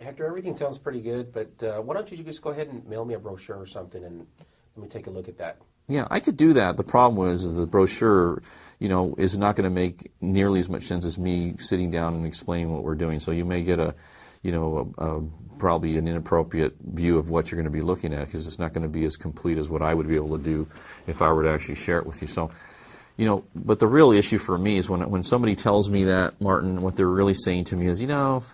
Hector, everything sounds pretty good, but why don't you just go ahead and mail me a brochure or something, and let me take a look at that. Yeah, I could do that. The problem was the brochure, is not going to make nearly as much sense as me sitting down and explaining what we're doing. So you may get probably an inappropriate view of what you're going to be looking at, because it's not going to be as complete as what I would be able to do if I were to actually share it with you. So, but the real issue for me is when somebody tells me that, Martin, what they're really saying to me is,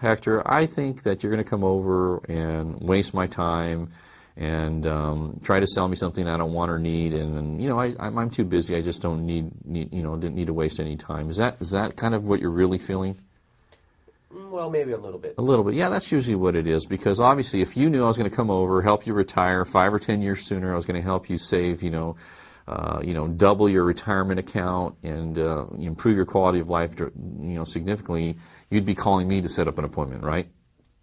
Hector, I think that you're going to come over and waste my time and try to sell me something I don't want or need, and I'm too busy. I just don't didn't need to waste any time. Is that kind of what you're really feeling? Well, maybe a little bit. A little bit, yeah. That's usually what it is, because obviously, if you knew I was going to come over, help you retire 5 or 10 years sooner, I was going to help you save, double your retirement account and improve your quality of life, significantly, you'd be calling me to set up an appointment, right?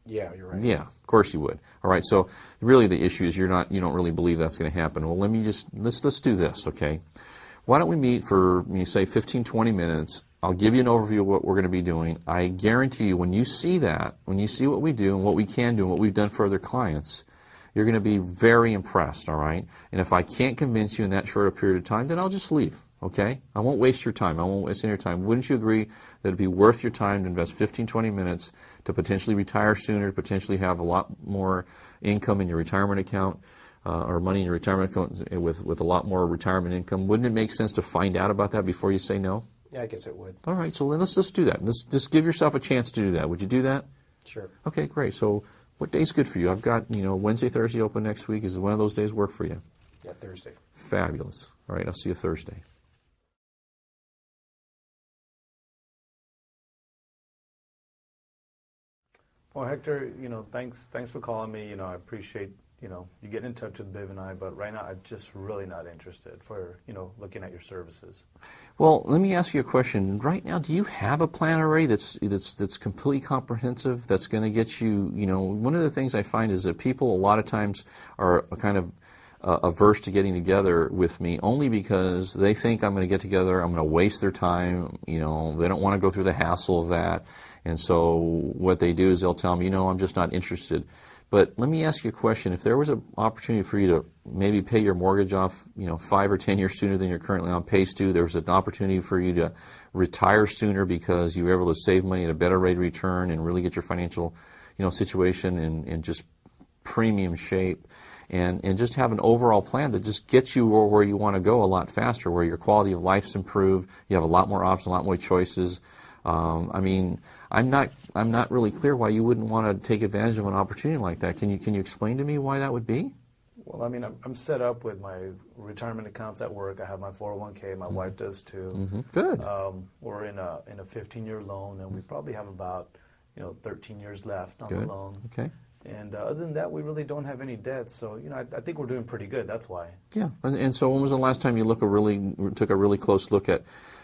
Yeah, you're right. Yeah, of course you would. All right, so really the issue is you don't really believe that's going to happen. Well, let's do this, okay? Why don't we meet for, say, 15, 20 minutes? I'll give you an overview of what we're going to be doing. I guarantee you, when you see what we do and what we can do and what we've done for other clients, you're going to be very impressed, all right? And if I can't convince you in that short a period of time, then I'll just leave, okay? I won't waste your time. I won't waste any of your time. Wouldn't you agree that it'd be worth your time to invest 15, 20 minutes to potentially retire sooner, to potentially have a lot more income in your retirement account, or money in your retirement account with a lot more retirement income? Wouldn't it make sense to find out about that before you say no? Yeah, I guess it would. All right, so then let's just do that. Let's just give yourself a chance to do that. Would you do that? Sure. Okay, great. So what day's good for you? I've got, Wednesday, Thursday open next week. Is one of those days work for you? Yeah, Thursday. Fabulous. All right, I'll see you Thursday. Well, Hector, thanks for calling me. I appreciate, you getting in touch with Biv and I, but right now I'm just really not interested for, looking at your services. Well, let me ask you a question. Right now, do you have a plan already that's completely comprehensive, that's going to get you, one of the things I find is that people a lot of times are kind of averse to getting together with me only because they think I'm going to get together, I'm going to waste their time, they don't want to go through the hassle of that. And so what they do is they'll tell me, I'm just not interested. But let me ask you a question. If there was an opportunity for you to maybe pay your mortgage off, 5 or 10 years sooner than you're currently on pace to, there was an opportunity for you to retire sooner because you were able to save money at a better rate of return and really get your financial, situation in just premium shape, and just have an overall plan that just gets you where you want to go a lot faster, where your quality of life's improved, you have a lot more options, a lot more choices. I'm not really clear why you wouldn't want to take advantage of an opportunity like that. Can you explain to me why that would be? Well, I'm set up with my retirement accounts at work. I have my 401k. My wife does too. Mm-hmm. Good. We're in a 15-year loan, and we probably have about 13 years left on Good. the loan. Okay. And other than that, we really don't have any debt. So I think we're doing pretty good. That's why. Yeah. And so when was the last time you took a really close look at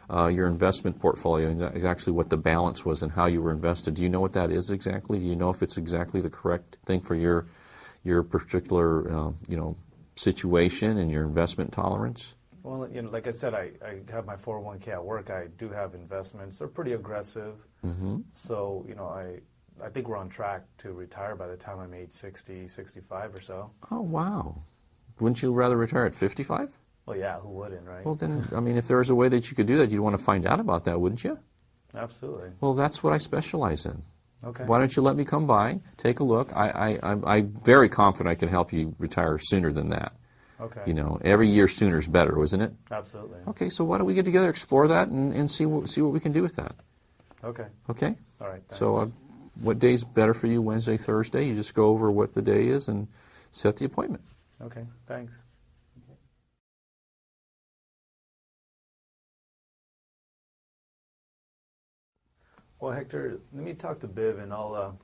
your investment portfolio and actually what the balance was and how you were invested? Do you know what that is exactly? Do you know if it's exactly the correct thing for your particular situation and your investment tolerance? Well, like I said, I have my 401k at work. I do have investments. They're pretty aggressive. Mm-hmm. So I think we're on track to retire by the time I'm age 60, 65 or so. Oh, wow. Wouldn't you rather retire at 55? Well, yeah, who wouldn't, right? Well, then, if there was a way that you could do that, you'd want to find out about that, wouldn't you? Absolutely. Well, that's what I specialize in. Okay. Why don't you let me come by, take a look? I'm very confident I can help you retire sooner than that. Okay. Every year sooner is better, isn't it? Absolutely. Okay, so why don't we get together, explore that, and see what we can do with that. Okay. Okay? All right, thanks. So what day's better for you, Wednesday, Thursday? You just go over what the day is and set the appointment. Okay, thanks. Well, Hector, let me talk to Biv, and I'll,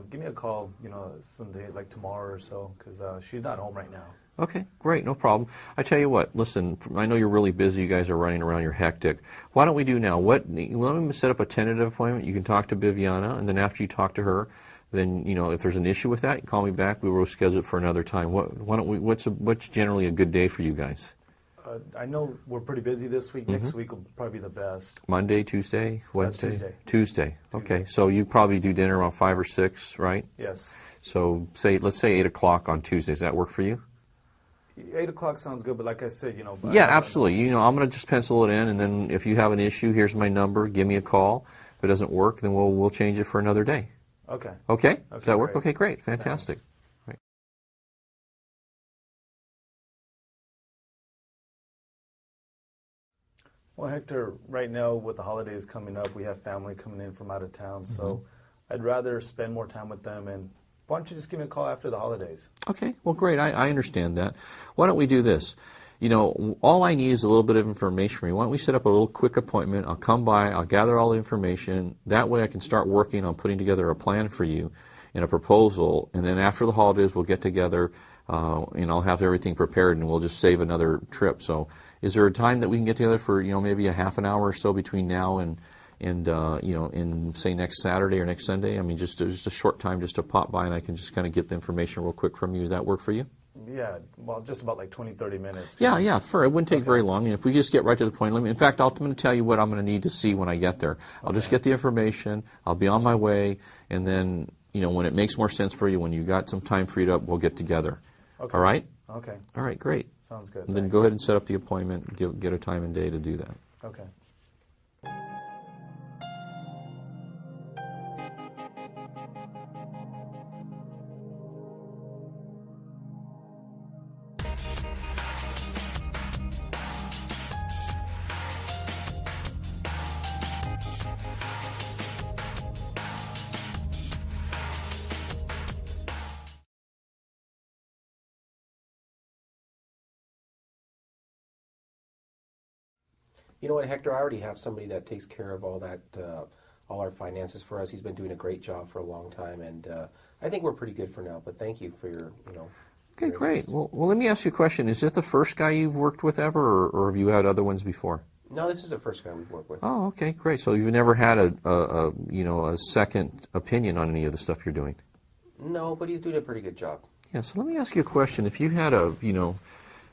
give me a call, someday, like tomorrow or so, because she's not home right now. Okay, great, no problem. I tell you what, listen, I know you're really busy. You guys are running around, you're hectic. Why don't we do now? Let me set up a tentative appointment. You can talk to Biviana, and then after you talk to her, then, if there's an issue with that, call me back. We will schedule it for another time. What's generally a good day for you guys? I know we're pretty busy this week. Next week will probably be the best. Monday, Tuesday, Wednesday? Tuesday. Tuesday. Okay, so you probably do dinner around 5 or 6, right? Yes. So let's say 8 o'clock on Tuesday. Does that work for you? 8 o'clock sounds good, but like I said, Yeah, absolutely. I'm going to just pencil it in, and then if you have an issue, here's my number. Give me a call. If it doesn't work, then we'll change it for another day. Okay. Okay? Does that work? Great. Okay, great. Fantastic. Thanks. Right. Well, Hector, right now with the holidays coming up, we have family coming in from out of town, so I'd rather spend more time with them, and why don't you just give me a call after the holidays? Okay, well, great. I understand that. Why don't we do this? All I need is a little bit of information from you. Why don't we set up a little quick appointment? I'll come by, I'll gather all the information. That way I can start working on putting together a plan for you and a proposal, and then after the holidays we'll get together and I'll have everything prepared and we'll just save another trip. So is there a time that we can get together for, maybe a half an hour or so between now and say next Saturday or next Sunday? I mean, just a short time just to pop by and I can just kind of get the information real quick from you. Does that work for you? Yeah, well, just about like 20, 30 minutes. Yeah, it wouldn't take very long. And if we just get right to the point, in fact, I'm going to tell you what I'm going to need to see when I get there. I'll just get the information, I'll be on my way, and then, when it makes more sense for you, when you got some time freed up, we'll get together. Okay. All right? Okay. All right, great. Sounds good. And then go ahead and set up the appointment, get a time and day to do that. Okay. You know what, Hector? I already have somebody that takes care of all that, all our finances for us. He's been doing a great job for a long time, and I think we're pretty good for now. But thank you for your, Okay, your great. interest. Well, let me ask you a question. Is this the first guy you've worked with ever, or have you had other ones before? No, this is the first guy we've worked with. Oh, okay, great. So you've never had a second opinion on any of the stuff you're doing? No, but he's doing a pretty good job. Yeah. So let me ask you a question. If you had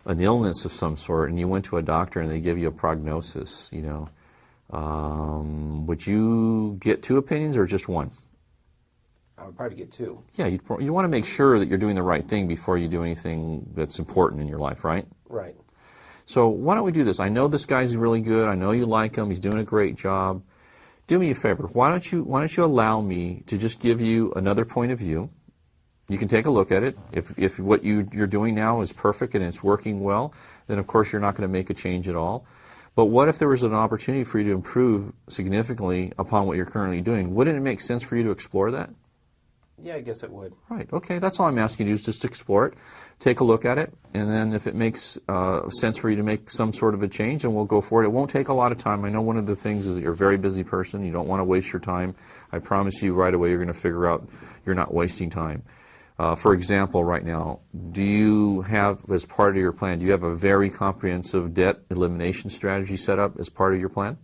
an illness of some sort and you went to a doctor and they give you a prognosis, would you get two opinions or just one? I would probably get two. Yeah, you want to make sure that you're doing the right thing before you do anything that's important in your life, right? Right. So why don't we do this? I know this guy's really good. I know you like him. He's doing a great job. Do me a favor. Why don't you allow me to just give you another point of view? You can take a look at it. If what you're doing now is perfect and it's working well, then of course you're not going to make a change at all. But what if there was an opportunity for you to improve significantly upon what you're currently doing? Wouldn't it make sense for you to explore that? Yeah, I guess it would. Right. Okay. That's all I'm asking you is just explore it, take a look at it, and then if it makes sense for you to make some sort of a change, then we'll go for it. It won't take a lot of time. I know one of the things is that you're a very busy person. You don't want to waste your time. I promise you right away you're going to figure out you're not wasting time. For example, right now, do you have, as part of your plan, do you have a very comprehensive debt elimination strategy set up as part of your plan?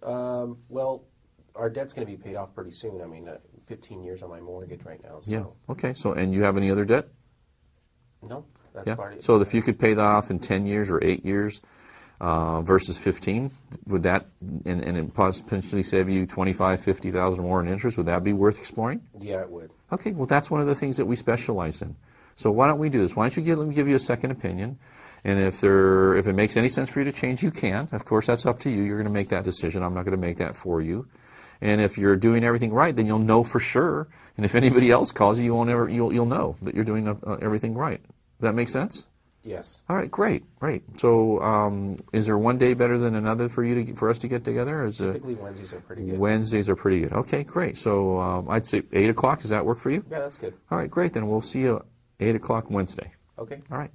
Well, our debt's going to be paid off pretty soon. I mean, 15 years on my mortgage right now. So. Yeah. Okay. So, and you have any other debt? No, that's part of it. So if you could pay that off in 10 years or 8 years versus 15, would that, and it potentially save you $25,000, $50,000 more in interest, would that be worth exploring? Yeah, it would. Okay, well, that's one of the things that we specialize in. So why don't we do this? Why don't you let me give you a second opinion, and if it makes any sense for you to change, you can. Of course, that's up to you. You're going to make that decision. I'm not going to make that for you. And if you're doing everything right, then you'll know for sure. And if anybody else calls you, you'll know that you're doing everything right. Does that make sense? Yes. All right, great. So, is there one day better than another for us to get together? Typically Wednesdays are pretty good. Wednesdays are pretty good. Okay, great. So I'd say 8 o'clock. Does that work for you? Yeah, that's good. All right, great. Then we'll see you 8 o'clock Wednesday. Okay. All right.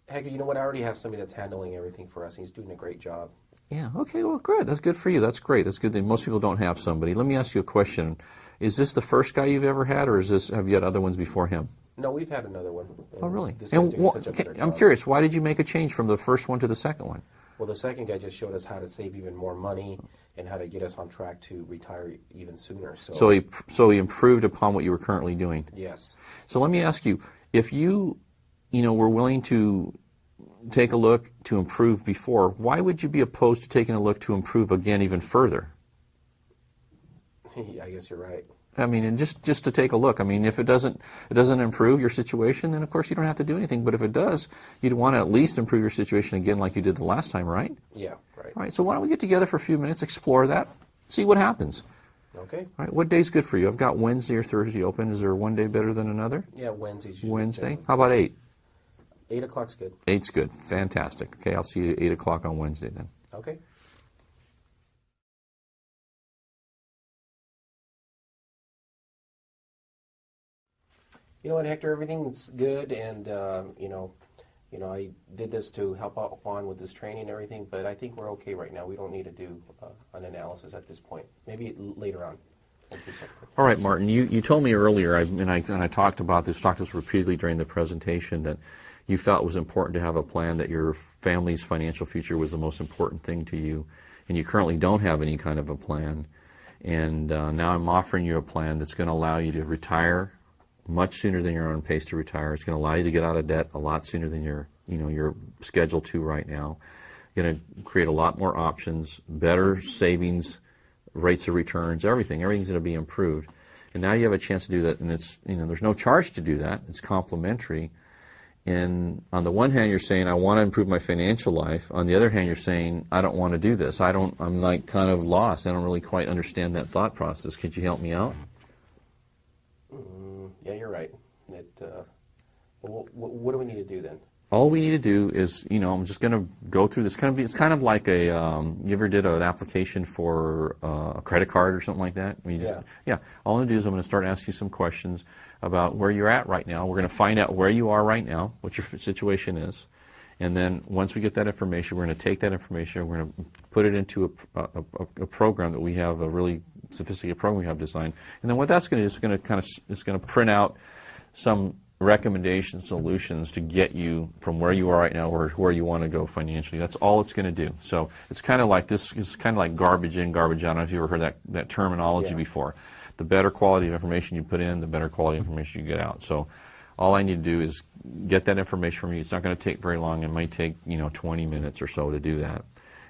Hector, you know what? I already have somebody that's handling everything for us, and he's doing a great job. Yeah, okay, well, good. That's good for you. That's great. That's good that most people don't have somebody. Let me ask you a question. Is this the first guy you've ever had, or have you had other ones before him? No, we've had another one. Oh, really? This guy's doing such a better I'm job. curious, why did you make a change from the first one to the second one? Well, the second guy just showed us how to save even more money, and how to get us on track to retire even sooner. So he improved upon what you were currently doing. Yes. So let me ask you, if you were willing to take a look to improve before, why would you be opposed to taking a look to improve again even further? I guess you're right. I mean, and just to take a look. I mean, if it doesn't improve your situation, then of course you don't have to do anything. But if it does, you'd want to at least improve your situation again like you did the last time, right? Yeah, right. All right, so why don't we get together for a few minutes, explore that, see what happens. Okay. All right, what day's good for you? I've got Wednesday or Thursday open. Is there one day better than another? Yeah, Wednesday's usually Wednesday? better. How about 8? 8 o'clock's good. 8's good. Fantastic. Okay, I'll see you at 8 o'clock on Wednesday then. Okay. You know what, Hector? Everything's good, and I did this to help out Juan with his training and everything, but I think we're okay right now. We don't need to do an analysis at this point. Maybe later on. We'll do something. All right, Martin. You told me earlier, and I talked about this, talked to us repeatedly during the presentation, that you felt it was important to have a plan, that your family's financial future was the most important thing to you, and you currently don't have any kind of a plan. And now I'm offering you a plan that's going to allow you to retire much sooner than you're on pace to retire. It's going to allow you to get out of debt a lot sooner than you're scheduled to right now. Going to create a lot more options, better savings, rates of returns, everything's going to be improved. And now you have a chance to do that, and it's there's no charge to do that. It's complimentary. And on the one hand, you're saying, I want to improve my financial life. On the other hand, you're saying, I don't want to do this. I'm like kind of lost. I don't really quite understand that thought process. Could you help me out? Yeah, you're right. What do we need to do then? All we need to do is, I'm just going to go through this. It's kind of like a, you ever did an application for a credit card or something like that? Yeah. All I'm going to do is I'm going to start asking you some questions about where you're at right now. We're going to find out where you are right now, what your situation is. And then once we get that information, we're going to take that information, we're going to put it into a program that we have, a really sophisticated program we have designed. And then what that's going to do is it's going to print out some recommendation solutions to get you from where you are right now or where you want to go financially. That's all it's going to do. So it's kind of like garbage in, garbage out. I don't know if you ever heard that terminology before. The better quality of information you put in, the better quality of information you get out. So all I need to do is get that information from you. It's not going to take very long. It might take 20 minutes or so to do that.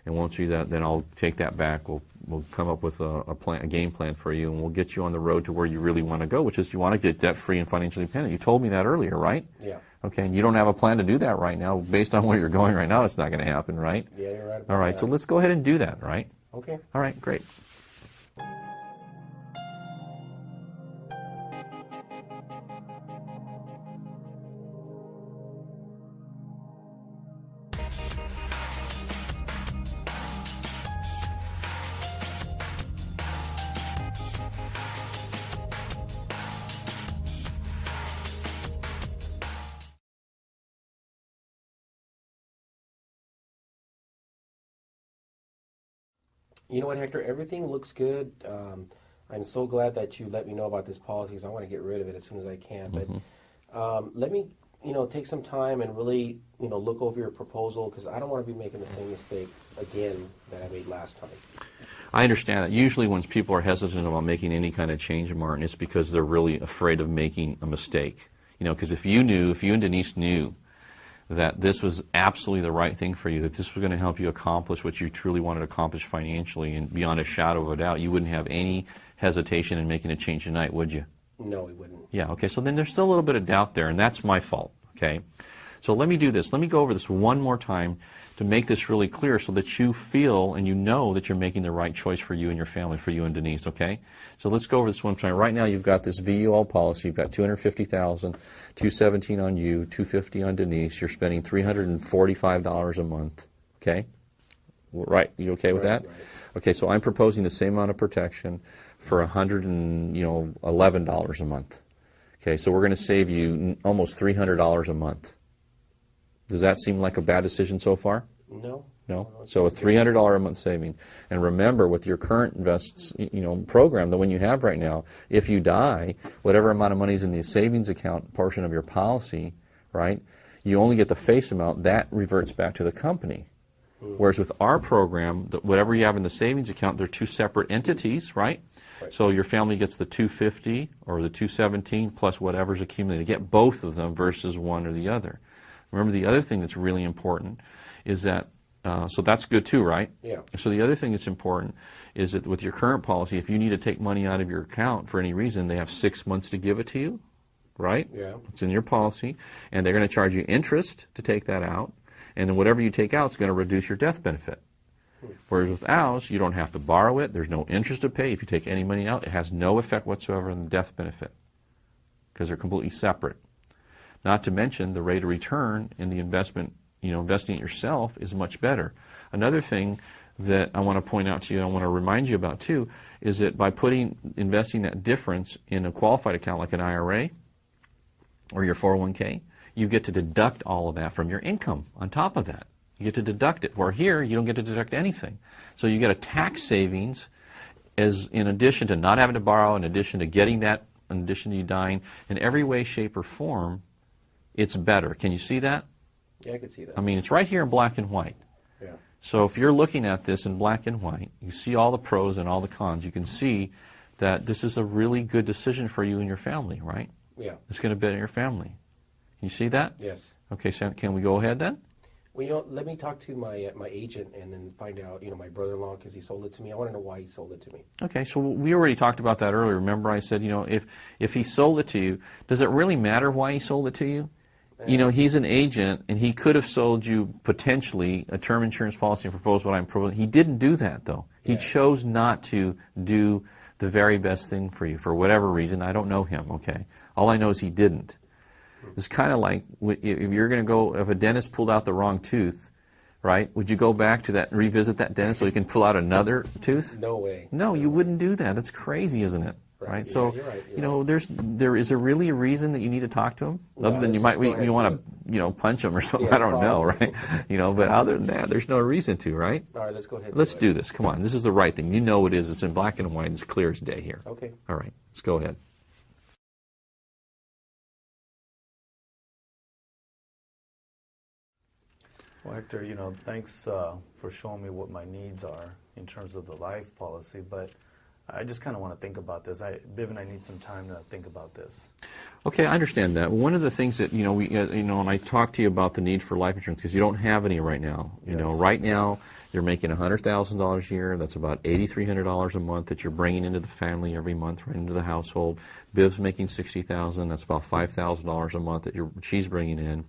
And once we do that, then I'll take that back. We'll come up with a game plan for you, and we'll get you on the road to where you really want to go, which is you want to get debt-free and financially independent. You told me that earlier, right? Yeah. Okay, and you don't have a plan to do that right now. Based on where you're going right now, it's not going to happen, right? Yeah, you're right. All right, so let's go ahead and do that, right? Okay. All right, great. You know what, Hector? Everything looks good. I'm so glad that you let me know about this policy because I want to get rid of it as soon as I can. But let me, take some time and really, look over your proposal because I don't want to be making the same mistake again that I made last time. I understand that. Usually when people are hesitant about making any kind of change, Martin, it's because they're really afraid of making a mistake. Because if you and Denise knew that this was absolutely the right thing for you, that this was going to help you accomplish what you truly wanted to accomplish financially and beyond a shadow of a doubt, you wouldn't have any hesitation in making a change tonight, would you? No, we wouldn't. Yeah, okay, so then there's still a little bit of doubt there, and that's my fault, okay? So let me do this. Let me go over this one more time to make this really clear so that you feel and you know that you're making the right choice for you and your family, for you and Denise, okay? So let's go over this one time. Right now you've got this VUL policy. You've got $250,000, $217 on you, $250 on Denise. You're spending $345 a month, okay? Right, you okay with that? Right. Okay, so I'm proposing the same amount of protection for $111 a month. Okay, so we're going to save you almost $300 a month. Does that seem like a bad decision so far? No. No? So a $300 a month saving. And remember, with your current program, the one you have right now, if you die, whatever amount of money is in the savings account portion of your policy, right, you only get the face amount. That reverts back to the company. Whereas with our program, whatever you have in the savings account, they're two separate entities, right? So your family gets the 250 or the 217 plus whatever's accumulated. They get both of them versus one or the other. Remember, the other thing that's really important is that, so that's good too, right? Yeah. So the other thing that's important is that with your current policy, if you need to take money out of your account for any reason, they have 6 months to give it to you, right? Yeah. It's in your policy, and they're going to charge you interest to take that out, and then whatever you take out is going to reduce your death benefit. Whereas with ours, you don't have to borrow it. There's no interest to pay. If you take any money out, it has no effect whatsoever on the death benefit because they're completely separate. Not to mention the rate of return in the investment, investing it yourself is much better. Another thing that I want to point out to you, and I want to remind you about too, is that by investing that difference in a qualified account like an IRA or your 401k, you get to deduct all of that from your income on top of that. You get to deduct it, where here you don't get to deduct anything. So you get a tax savings as in addition to not having to borrow, in addition to getting that, in addition to you dying. In every way, shape, or form, it's better. Can you see that? Yeah, I can see that. I mean, it's right here in black and white. Yeah. So if you're looking at this in black and white, you see all the pros and all the cons. You can see that this is a really good decision for you and your family, right? Yeah. It's going to benefit your family. Can you see that? Yes. Okay, so can we go ahead then? Well, let me talk to my agent and then find out, my brother-in-law, because he sold it to me. I want to know why he sold it to me. Okay, so we already talked about that earlier. Remember I said, if he sold it to you, does it really matter why he sold it to you? He's an agent, and he could have sold you potentially a term insurance policy and proposed what I'm proposing. He didn't do that, though. He chose not to do the very best thing for you for whatever reason. I don't know him, okay? All I know is he didn't. It's kind of like if you're going to go, if a dentist pulled out the wrong tooth, right, would you go back to that, revisit that dentist so he can pull out another tooth? No way. No, you wouldn't do that. That's crazy, isn't it? Right. Yeah, So, you're right. there is really a reason that you need to talk to him, other than you want to, punch him or something. Yeah, I don't know, right? But other than that, there's no reason to, right? All right, let's go ahead. Let's do this. Come on, this is the right thing. You know it is. It's in black and white. It's clear as day here. Okay. All right, let's go ahead. Well, Hector, thanks for showing me what my needs are in terms of the life policy, but I just kind of want to think about this. Biv and I need some time to think about this. Okay, I understand that. One of the things that, when I talk to you about the need for life insurance, because you don't have any right now. Right now you're making $100,000 a year. That's about $8,300 a month that you're bringing into the family every month, right into the household. Biv's making $60,000. That's about $5,000 a month that she's bringing in.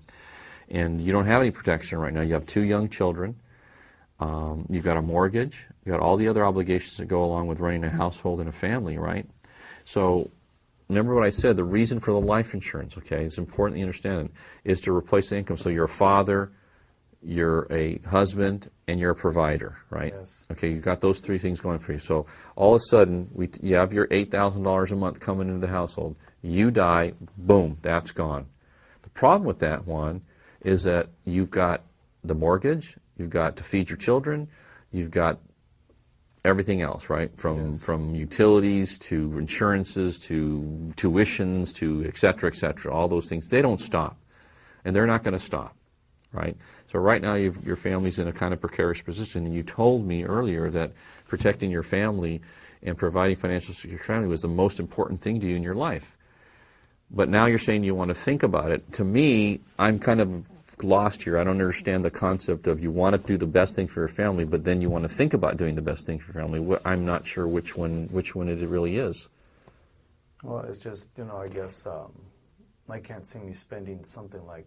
And you don't have any protection right now. You have 2 young children. You've got a mortgage. You've got all the other obligations that go along with running a household and a family, right? So remember what I said, the reason for the life insurance, okay, it's important that you understand it, is to replace the income. So you're a father, you're a husband, and you're a provider, right? Yes. Okay, you've got those 3 things going for you. So all of a sudden, you have your $8,000 a month coming into the household. You die, boom, that's gone. The problem with that one is that you've got the mortgage, you've got to feed your children, you've got everything else, right? From utilities to insurances to tuitions to et cetera, all those things. They don't stop, and they're not going to stop, right? So right now your family's in a kind of precarious position, and you told me earlier that protecting your family and providing financial security for your family was the most important thing to you in your life. But now you're saying you want to think about it. To me, I'm kind of lost here. I don't understand the concept of you want to do the best thing for your family, but then you want to think about doing the best thing for your family. I'm not sure which one it really is. Well, it's just, I guess I can't see me spending something like,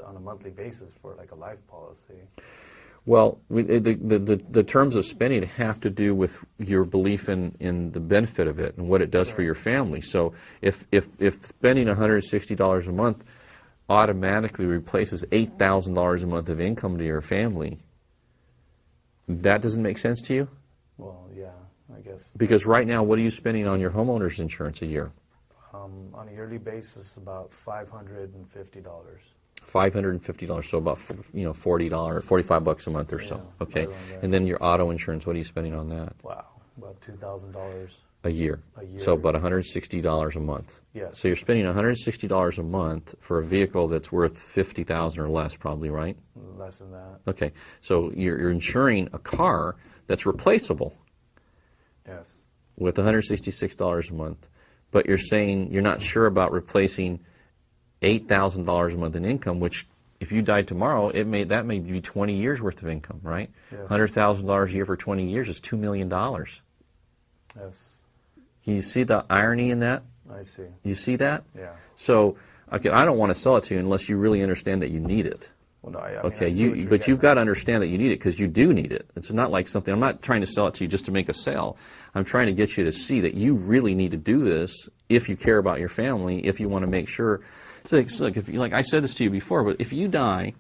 on a monthly basis for like a life policy. Well, the terms of spending have to do with your belief in the benefit of it and what it does for your family. So if spending $160 a month automatically replaces $8,000 a month of income to your family, that doesn't make sense to you? Well, yeah, I guess. Because right now, what are you spending on your homeowner's insurance a year? On a yearly basis, about $550. $550, so about $40, $45 a month or so. Okay, right around there. and then your auto insurance. What are you spending on that? Wow, about $2,000. A year. A year. So about $160 a month. Yes. So you're spending $160 a month for a vehicle that's worth $50,000 or less, probably, right? Less than that. Okay. So you're insuring a car that's replaceable. Yes. With $166 a month, but you're saying you're not sure about replacing $8,000 a month in income, which if you died tomorrow, that may be 20 years worth of income, right? Yes. $100,000 a year for 20 years is $2 million. Yes. Can you see the irony in that? I see. You see that? Yeah. So, okay, I don't want to sell it to you unless you really understand that you need it. Well, no, I mean, Okay, I see what you're but getting you've got to understand that you need it because you do need it. It's not like something, I'm not trying to sell it to you just to make a sale. I'm trying to get you to see that you really need to do this if you care about your family, if you want to make sure. So, look, if you, like I said this to you before, but if you die,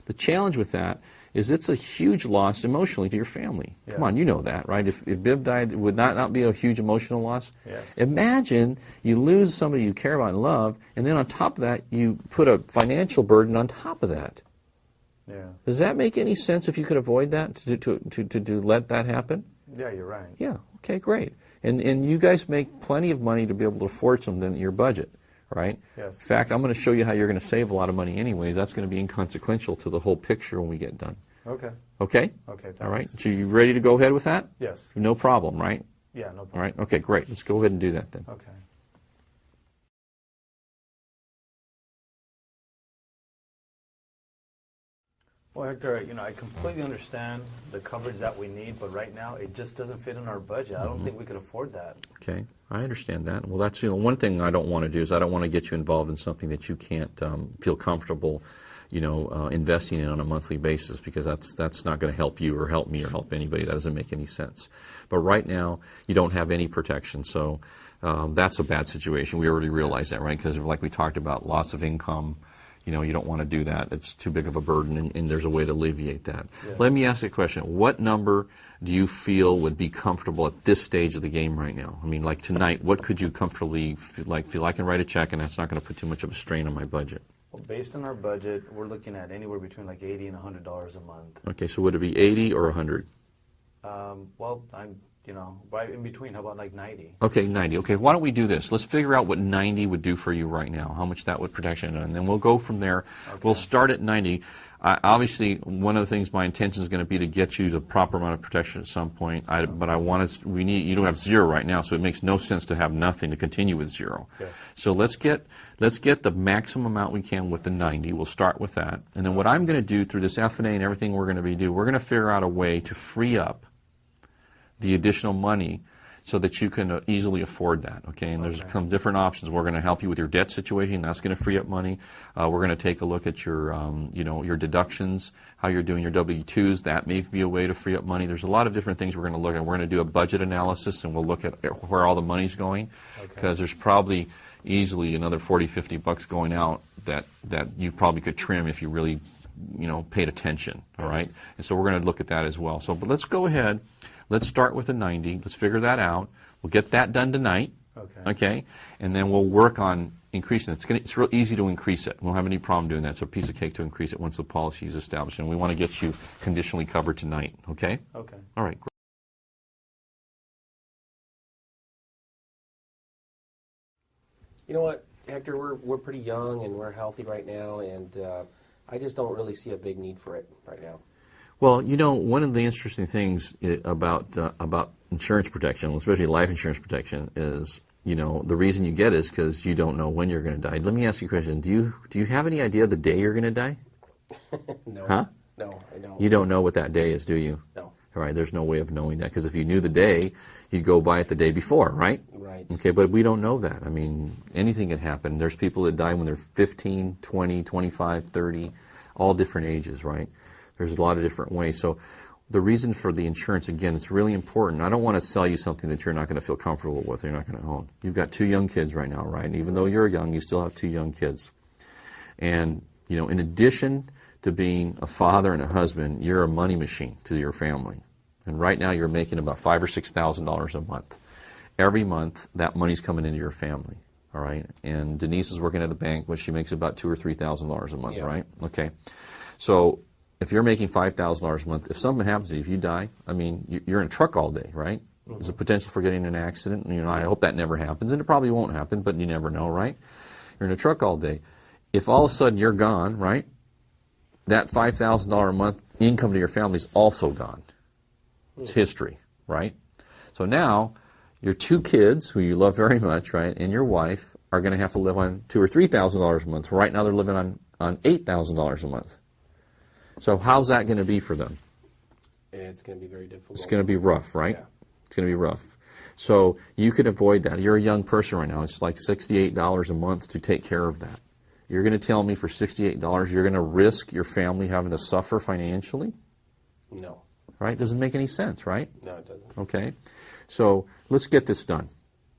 the challenge with that is it's a huge loss emotionally to your family. Yes. Come on, you know that, right? If Bibb died, would that not be a huge emotional loss? Yes. Imagine you lose somebody you care about and love, and then on top of that, you put a financial burden on top of that. Yeah. Does that make any sense if you could avoid that, to let that happen? Yeah, you're right. Yeah, okay, great. And you guys make plenty of money to be able to afford something in your budget, right? Yes. In fact, I'm going to show you how you're going to save a lot of money anyways. That's going to be inconsequential to the whole picture when we get done. Okay. Okay? Okay, thanks. All right, so you ready to go ahead with that? Yes. No problem, right? Yeah, no problem. All right, okay, great. Let's go ahead and do that then. Okay. Well, Hector, I completely understand the coverage that we need, but right now it just doesn't fit in our budget. I don't think we could afford that. Okay, I understand that. Well, that's one thing I don't want to do is I don't want to get you involved in something that you can't feel comfortable, investing in on a monthly basis because that's not going to help you or help me or help anybody. That doesn't make any sense. But right now you don't have any protection, so that's a bad situation. We already realize that, right? Because like we talked about, loss of income. You don't want to do that. It's too big of a burden, and there's a way to alleviate that. Yeah. Let me ask you a question. What number do you feel would be comfortable at this stage of the game right now? I mean, like tonight, what could you comfortably feel I can write a check and that's not going to put too much of a strain on my budget? Well, based on our budget, we're looking at anywhere between like $80 and $100 a month. Okay, so would it be 80 or 100? Well, I'm, right in between. How about like 90? Okay, 90. Okay, why don't we do this? Let's figure out what 90 would do for you right now, how much that would protection, and then we'll go from there. Okay. We'll start at 90. Obviously, one of the things my intention is going to be to get you the proper amount of protection at some point. But I want to. You don't have zero right now, so it makes no sense to have nothing to continue with zero. Yes. So let's get the maximum amount we can with the 90. We'll start with that, and then what I'm going to do through this FNA and everything we're going to be doing, we're going to figure out a way to free up the additional money so that you can easily afford that, okay? And there's some different options. We're going to help you with your debt situation. That's going to free up money. We're going to take a look at your, your deductions, how you're doing your W-2s. That may be a way to free up money. There's a lot of different things we're going to look at. We're going to do a budget analysis, and we'll look at where all the money's going, because there's probably easily another $40, $50 going out that you probably could trim if you really, paid attention, all right? And so we're going to look at that as well. So, but let's go ahead. Let's start with a 90. Let's figure that out. We'll get that done tonight. Okay? And then we'll work on increasing it. It's real easy to increase it. We won't have any problem doing that. It's a piece of cake to increase it once the policy is established. And we want to get you conditionally covered tonight. Okay? Okay. All right. Great. You know what, Hector, we're pretty young and we're healthy right now, and I just don't really see a big need for it right now. Well, one of the interesting things about insurance protection, especially life insurance protection, is the reason you get it is because you don't know when you're going to die. Let me ask you a question. Do you have any idea the day you're going to die? No. Huh? No, I don't. You don't know what that day is, do you? No. All right. There's no way of knowing that, because if you knew the day, you'd go by it the day before, right? Right. Okay, but we don't know that. I mean, anything can happen. There's people that die when they're 15, 20, 25, 30, all different ages, right? There's a lot of different ways. So the reason for the insurance, again, it's really important. I don't want to sell you something that you're not going to feel comfortable with, or you're not going to own. You've got 2 young kids right now, right? And even though you're young, you still have 2 young kids. And, in addition to being a father and a husband, you're a money machine to your family. And right now you're making about $5,000 or $6,000 a month. Every month, that money's coming into your family, all right? And Denise is working at the bank, which she makes about $2,000 or $3,000 a month, right? Okay. So if you're making $5,000 a month, if something happens to you, if you die, I mean, you're in a truck all day, right? There's a potential for getting in an accident. You know, I hope that never happens, and it probably won't happen, but you never know, right? You're in a truck all day. If all of a sudden you're gone, right, that $5,000 a month income to your family is also gone. It's history, right? So now your two kids, who you love very much, right, and your wife are going to have to live on $2,000 or $3,000 a month. Right now they're living on $8,000 a month. So how's that going to be for them? It's going to be very difficult. It's going to be rough, right? Yeah. It's going to be rough. So you could avoid that. You're a young person right now. It's like $68 a month to take care of that. You're going to tell me for $68 you're going to risk your family having to suffer financially? No. Right? Doesn't make any sense, right? No, it doesn't. Okay. So let's get this done.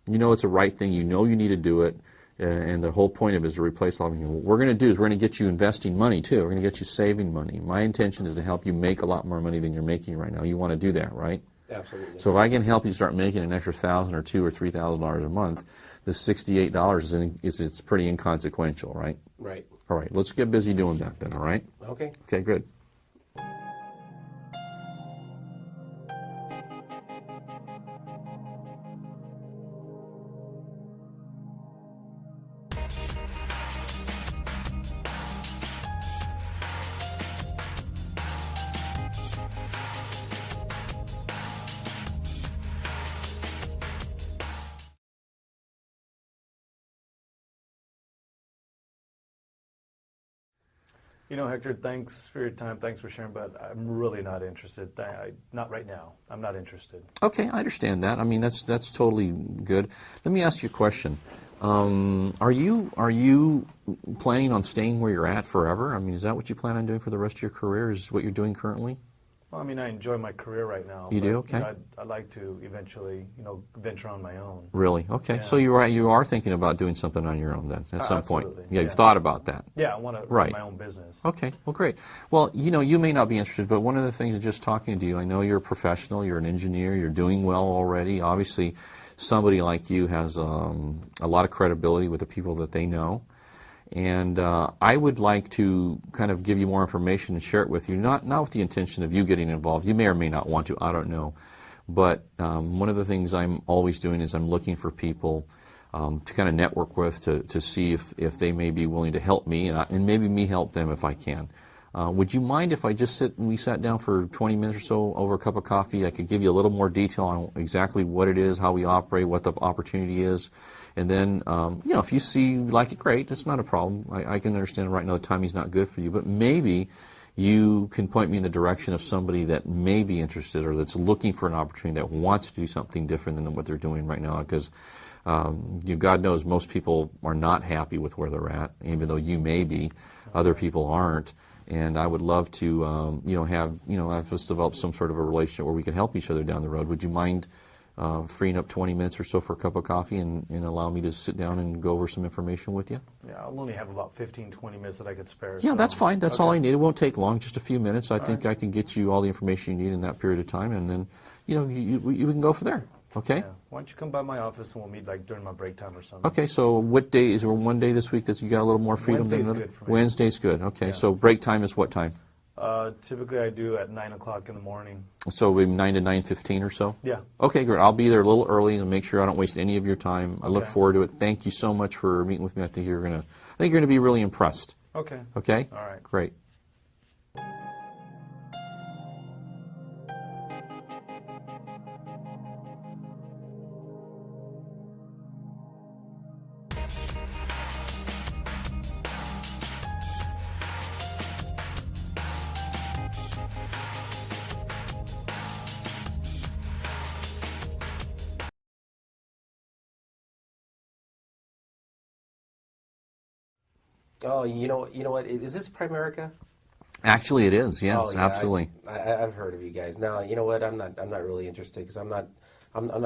You know it's the right thing. You know you need to do it. And the whole point of it is to replace all of you. What we're going to do is we're going to get you investing money, too. We're going to get you saving money. My intention is to help you make a lot more money than you're making right now. You want to do that, right? Absolutely. So if I can help you start making an extra $1,000 or $2,000 or $3,000 a month, this $68 it's pretty inconsequential, right? Right. All right. Let's get busy doing that then, all right? Okay. Okay, good. You know, Hector, thanks for your time. Thanks for sharing, but I'm really not interested. Not right now. I'm not interested. Okay, I understand that. I mean, that's totally good. Let me ask you a question. Are you planning on staying where you're at forever? I mean, is that what you plan on doing for the rest of your career? Is what you're doing currently? Well, I mean, I enjoy my career right now. You but, do? Okay. You know, I'd like to eventually, venture on my own. Really? Okay. Yeah. So you are thinking about doing something on your own then at some point. Absolutely. Yeah, you've Yeah. thought about that. Yeah, I want to Right. run my own business. Okay, well, great. Well, you may not be interested, but one of the things, just talking to you, I know you're a professional, you're an engineer, you're doing well already. Obviously, somebody like you has a lot of credibility with the people that they know. And I would like to kind of give you more information and share it with you, not with the intention of you getting involved. You may or may not want to, I don't know. But one of the things I'm always doing is I'm looking for people to kind of network with to see if they may be willing to help me and maybe me help them if I can. Would you mind if I just we sat down for 20 minutes or so over a cup of coffee? I could give you a little more detail on exactly what it is, how we operate, what the opportunity is. And then, if you see like it, great. It's not a problem. I can understand right now the timing's not good for you. But maybe you can point me in the direction of somebody that may be interested or that's looking for an opportunity, that wants to do something different than what they're doing right now. Because God knows most people are not happy with where they're at, even though you may be. Other people aren't. And I would love to, have us develop some sort of a relationship where we can help each other down the road. Would you mind freeing up 20 minutes or so for a cup of coffee and allow me to sit down and go over some information with you? Yeah, I'll only have about 15, 20 minutes that I could spare. Yeah, so. that's fine. That's Okay. all I need. It won't take long, just a few minutes. I think right. I can get you all the information you need in that period of time, and then, you can go from there. Okay? Yeah. Why don't you come by my office and we'll meet like during my break time or something? Okay, so what day, is there one day this week that you got a little more freedom Wednesday's than another? good for me. Wednesday's good. Okay, Yeah. so break time is what time? Typically I do at 9 o'clock in the morning. So maybe 9 to 9:15 or so? Yeah. Okay, great. I'll be there a little early and make sure I don't waste any of your time. I look Okay. forward to it. Thank you so much for meeting with me. I think you're gonna be really impressed. Okay. Okay? All right. Great. Oh, you know what? Is this Primerica? Actually, it is. Yes, Oh, yeah, absolutely. I've heard of you guys. Now, you know what? I'm not really interested because I'm not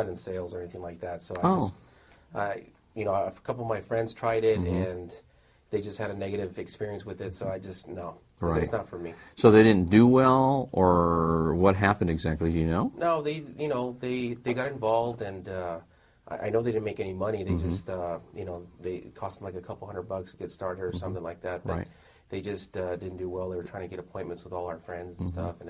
in sales or anything like that. So a couple of my friends tried it and they just had a negative experience with it. So I just no, Right. it's not for me. So they didn't do well, or what happened exactly? Do you know? No, they got involved and. I know they didn't make any money. They just, they cost them like a couple $100 to get started or something like that. But Right. they just didn't do well. They were trying to get appointments with all our friends and stuff, and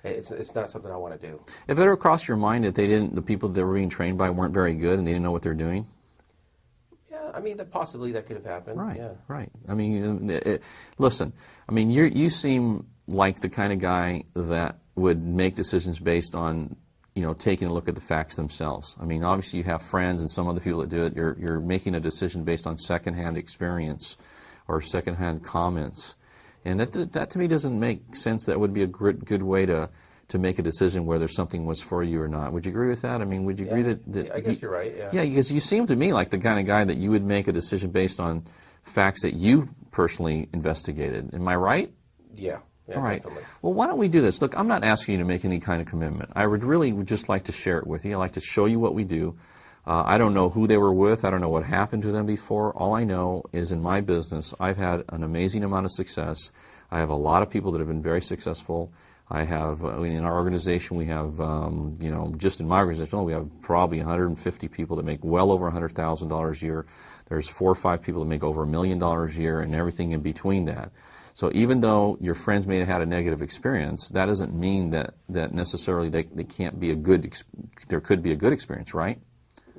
It's not something I want to do. If it ever crossed your mind that the people that were being trained by weren't very good and they didn't know what they're doing? Yeah, I mean, possibly that could have happened. Right, yeah. right. I mean, listen, I mean, you seem like the kind of guy that would make decisions based on, taking a look at the facts themselves. I mean, obviously you have friends and some other people that do it. You're making a decision based on secondhand experience or secondhand comments. And that to me doesn't make sense. That would be a good way to make a decision whether something was for you or not. Would you agree with that? I mean, would you agree that yeah, I guess you're right, yeah. Yeah, because you seem to me like the kind of guy that you would make a decision based on facts that you personally investigated. Am I right? Yeah. All right. Definitely. Well, why don't we do this? Look, I'm not asking you to make any kind of commitment. I would just like to share it with you. I'd like to show you what we do. I don't know who they were with. I don't know what happened to them before. All I know is in my business, I've had an amazing amount of success. I have a lot of people that have been very successful. I have, in our organization, we have, just in my organization, we have probably 150 people that make well over $100,000 a year. There's 4 or 5 people that make over $1 million a year and everything in between that. So even though your friends may have had a negative experience, that doesn't mean that necessarily they can't be there could be a good experience, right?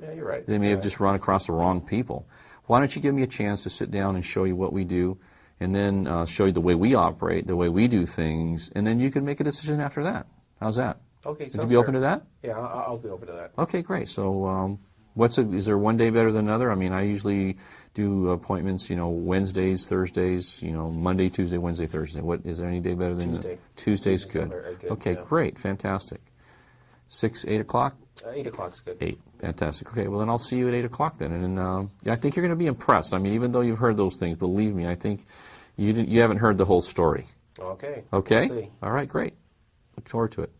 Yeah, you're right. They may have just run across the wrong people. Why don't you give me a chance to sit down and show you what we do, and then show you the way we operate, the way we do things, and then you can make a decision after that. How's that? Okay, Would you be open to that? Yeah, I'll be open to that. Okay, great. So is there one day better than another? I mean, I usually do appointments, Wednesdays, Thursdays, Monday, Tuesday, Wednesday, Thursday. Is there any day better than Tuesday? Tuesday's good. Good. Okay, yeah. Great, fantastic. 8 o'clock? 8 o'clock's good. 8, fantastic. Okay, well then I'll see you at 8 o'clock then, and I think you're going to be impressed. I mean, even though you've heard those things, believe me, I think you haven't heard the whole story. Okay. Okay? We'll see. All right, great. Look forward to it.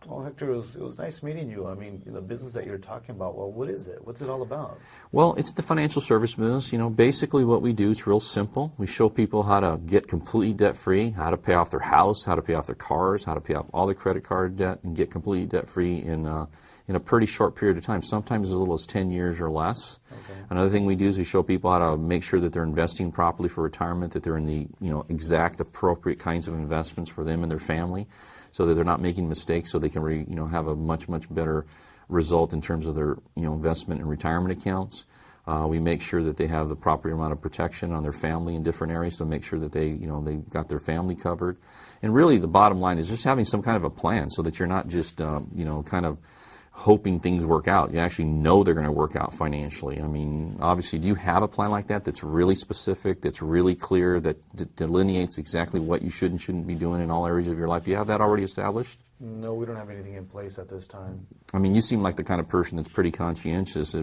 Well, Hector, it was nice meeting you. I mean, the business that you're talking about, well, what is it? What's it all about? Well, it's the financial service business. Basically what we do is real simple. We show people how to get completely debt-free, how to pay off their house, how to pay off their cars, how to pay off all their credit card debt, and get completely debt-free in a pretty short period of time, sometimes as little as 10 years or less. Okay. Another thing we do is we show people how to make sure that they're investing properly for retirement, that they're in the exact appropriate kinds of investments for them and their family, so that they're not making mistakes, so they can have a much better result in terms of their investment and retirement accounts. We make sure that they have the proper amount of protection on their family in different areas to make sure that they got their family covered. And really, the bottom line is just having some kind of a plan, so that you're not just kind of hoping things work out. You actually know they're going to work out financially. I mean, obviously, do you have a plan like that that's really specific, that's really clear, that delineates exactly what you should and shouldn't be doing in all areas of your life? Do you have that already established? No, we don't have anything in place at this time. I mean, you seem like the kind of person that's pretty conscientious.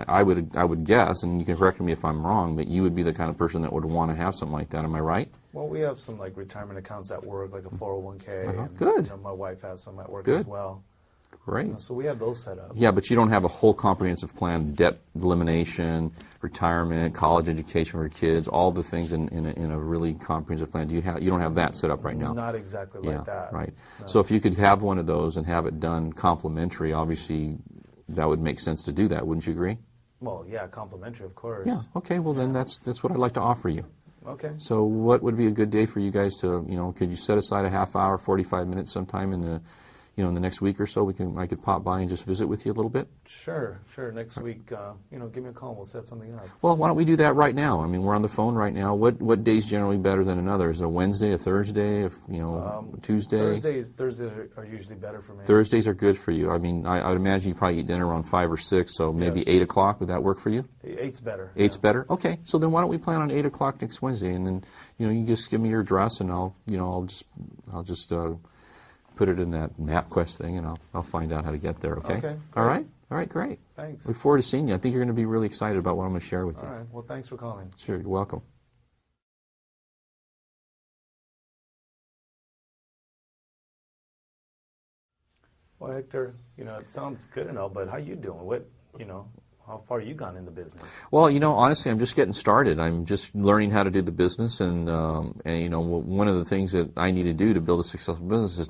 I would guess, and you can correct me if I'm wrong, that you would be the kind of person that would want to have something like that. Am I right? Well, we have some retirement accounts at work, like a 401k. And, Good. My wife has some at work Good. as well. Great. So we have those set up. Yeah, but you don't have a whole comprehensive plan: debt elimination, retirement, college education for kids, all the things in a really comprehensive plan. You don't have that set up right now? Not exactly like that. Right. No. So if you could have one of those and have it done complementary, obviously that would make sense to do that. Wouldn't you agree? Well, yeah, complimentary, of course. Yeah. Okay. Well, then that's what I'd like to offer you. Okay. So what would be a good day for you guys to could you set aside a half hour, 45 minutes sometime in the in the next week or so, I could pop by and just visit with you a little bit? Sure. Next week, give me a call and we'll set something up. Well, why don't we do that right now? I mean, we're on the phone right now. What day's generally better than another? Is it a Wednesday, a Thursday, Tuesday? Thursdays are usually better for me. Thursdays are good for you. I mean, I would imagine you probably eat dinner around 5 or 6, so maybe Yes. 8 o'clock. Would that work for you? 8's better. 8's yeah. better? Okay. So then why don't we plan on 8 o'clock next Wednesday, and then, you just give me your address, and I'll just put it in that MapQuest thing, and I'll find out how to get there, okay? Okay, All great. right, great. Thanks. Look forward to seeing you. I think you're going to be really excited about what I'm going to share with you. All right. Well, thanks for calling. Sure, you're welcome. Well, Hector, it sounds good and all, but how you doing? How far you gone in the business? Well, honestly, I'm just getting started. I'm just learning how to do the business, and one of the things that I need to do to build a successful business is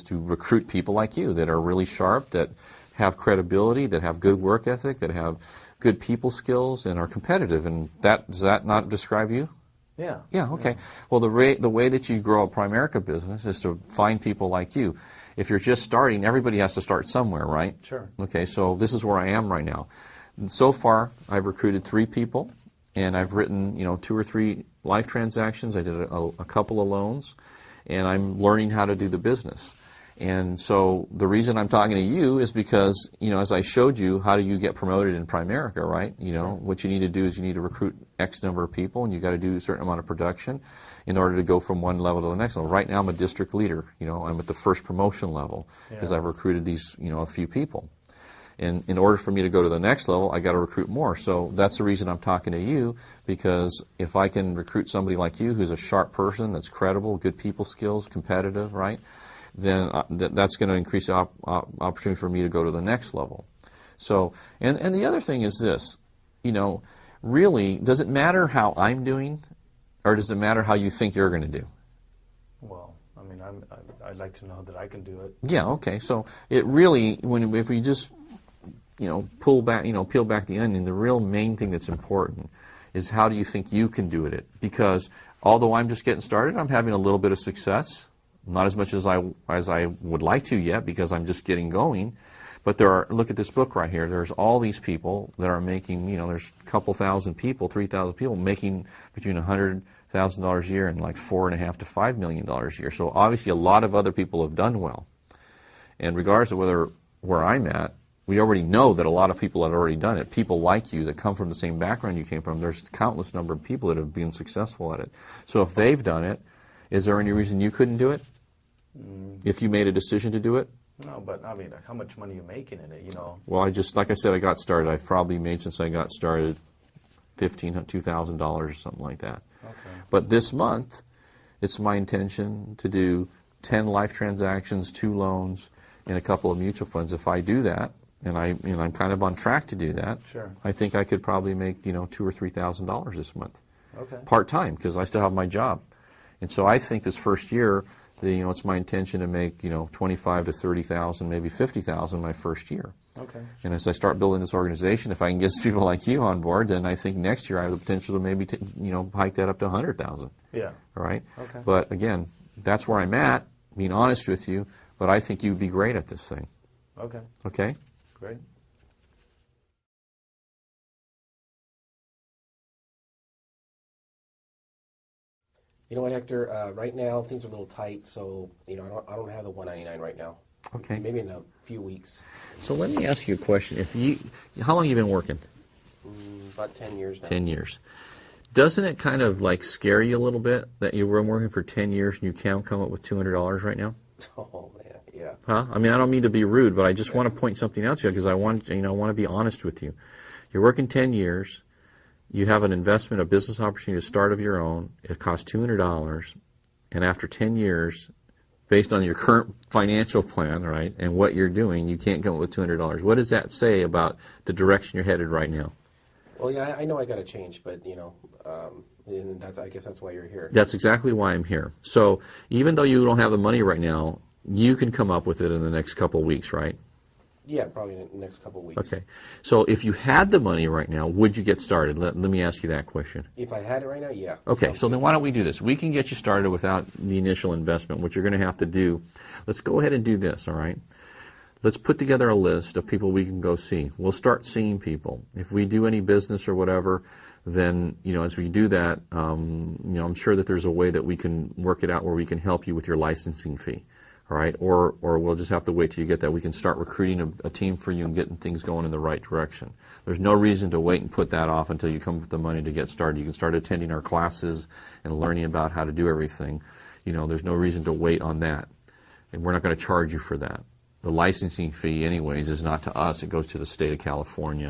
to recruit people like you that are really sharp, that have credibility, that have good work ethic, that have good people skills, and are competitive. And does that not describe you? Yeah. Yeah, okay. Well, the way that you grow a Primerica business is to find people like you. If you're just starting, everybody has to start somewhere, right? Sure. Okay, so this is where I am right now. And so far, I've recruited 3 people, and I've written, 2 or 3 life transactions. I did a couple of loans, and I'm learning how to do the business. And so the reason I'm talking to you is because, as I showed you, how do you get promoted in Primerica, right? Sure. What you need to do is you need to recruit X number of people, and you got to do a certain amount of production in order to go from one level to the next level. Right now I'm a district leader. I'm at the first promotion level because I've recruited these, a few people. And in order for me to go to the next level, I got to recruit more. So that's the reason I'm talking to you, because if I can recruit somebody like you who's a sharp person, that's credible, good people skills, competitive, right? Then that's going to increase the opportunity for me to go to the next level. So, and the other thing is this, really, does it matter how I'm doing, or does it matter how you think you're going to do? Well, I mean, I'd like to know that I can do it. Yeah, okay. So it really, if we just, peel back the onion, the real main thing that's important is how do you think you can do it? Because although I'm just getting started, I'm having a little bit of success. Not as much as I would like to yet, because I'm just getting going. But look at this book right here. There's all these people that are making, there's a couple thousand people, 3,000 people making between $100,000 a year and like $4.5 to $5 million a year. So obviously a lot of other people have done well. And regardless of where I'm at, we already know that a lot of people have already done it. People like you that come from the same background you came from. There's countless number of people that have been successful at it. So if they've done it, is there any reason you couldn't do it? If you made a decision to do it? No, but I mean, how much money are you making in it, Well, like I said, I got started. I've probably made, since I got started, $2,000 or something like that. Okay. But this month, it's my intention to do 10 life transactions, 2 loans, and a couple of mutual funds. If I do that, and I'm kind of on track to do that, sure, I think I could probably make $2,000 or $3,000 this month. Okay. Part-time, because I still have my job. And so I think this first year, it's my intention to make, $25,000 to $30,000, maybe $50,000 my first year. Okay. And as I start building this organization, if I can get people like you on board, then I think next year I have the potential to maybe, hike that up to $100,000. Yeah. All right. Okay. But again, that's where I'm at, being honest with you. But I think you'd be great at this thing. Okay. Okay. Great. You know what, Hector? Right now things are a little tight, so I don't have the 199 right now. Okay. Maybe in a few weeks. So let me ask you a question. How long have you been working? About 10 years now. 10 years. Doesn't it kind of like scare you a little bit that you've been working for 10 years and you can't come up with $200 right now? Oh man, yeah. Huh? I mean, I don't mean to be rude, but I just want to point something out to you because I want to be honest with you. You're working 10 years. You have an investment, a business opportunity to start of your own. It costs $200, and after 10 years, based on your current financial plan, right, and what you're doing, you can't come up with $200. What does that say about the direction you're headed right now? Well, yeah, I know I got to change, but and I guess that's why you're here. That's exactly why I'm here. So even though you don't have the money right now, you can come up with it in the next couple of weeks, right? Yeah, probably in the next couple of weeks. Okay. So if you had the money right now, would you get started? Let me ask you that question. If I had it right now, yeah. Okay, so then why don't we do this? We can get you started without the initial investment. What you're going to have to do, let's go ahead and do this, all right? Let's put together a list of people we can go see. We'll start seeing people. If we do any business or whatever, then, as we do that, I'm sure that there's a way that we can work it out where we can help you with your licensing fee. All right, or we'll just have to wait till you get that. We can start recruiting a team for you and getting things going in the right direction. There's no reason to wait and put that off until you come up with the money to get started. You can start attending our classes and learning about how to do everything. There's no reason to wait on that. And we're not going to charge you for that. The licensing fee, anyways, is not to us. It goes to the state of California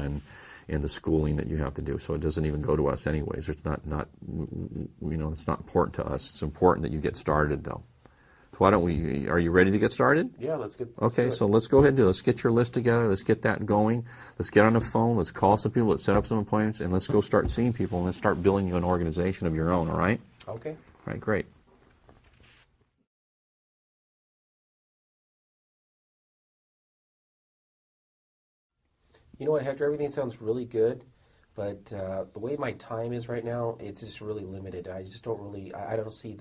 and the schooling that you have to do. So it doesn't even go to us anyways. It's not it's not important to us. It's important that you get started, though. Why don't we, are you ready to get started? Yeah, let's get Okay, so let's go ahead and do it. Let's get your list together. Let's get that going. Let's get on the phone. Let's call some people. Let's set up some appointments. And let's go start seeing people. And let's start building you an organization of your own, all right? Okay. All right, great. You know what, Hector? Everything sounds really good, but the way my time is right now, it's just really limited. I just don't really, I don't see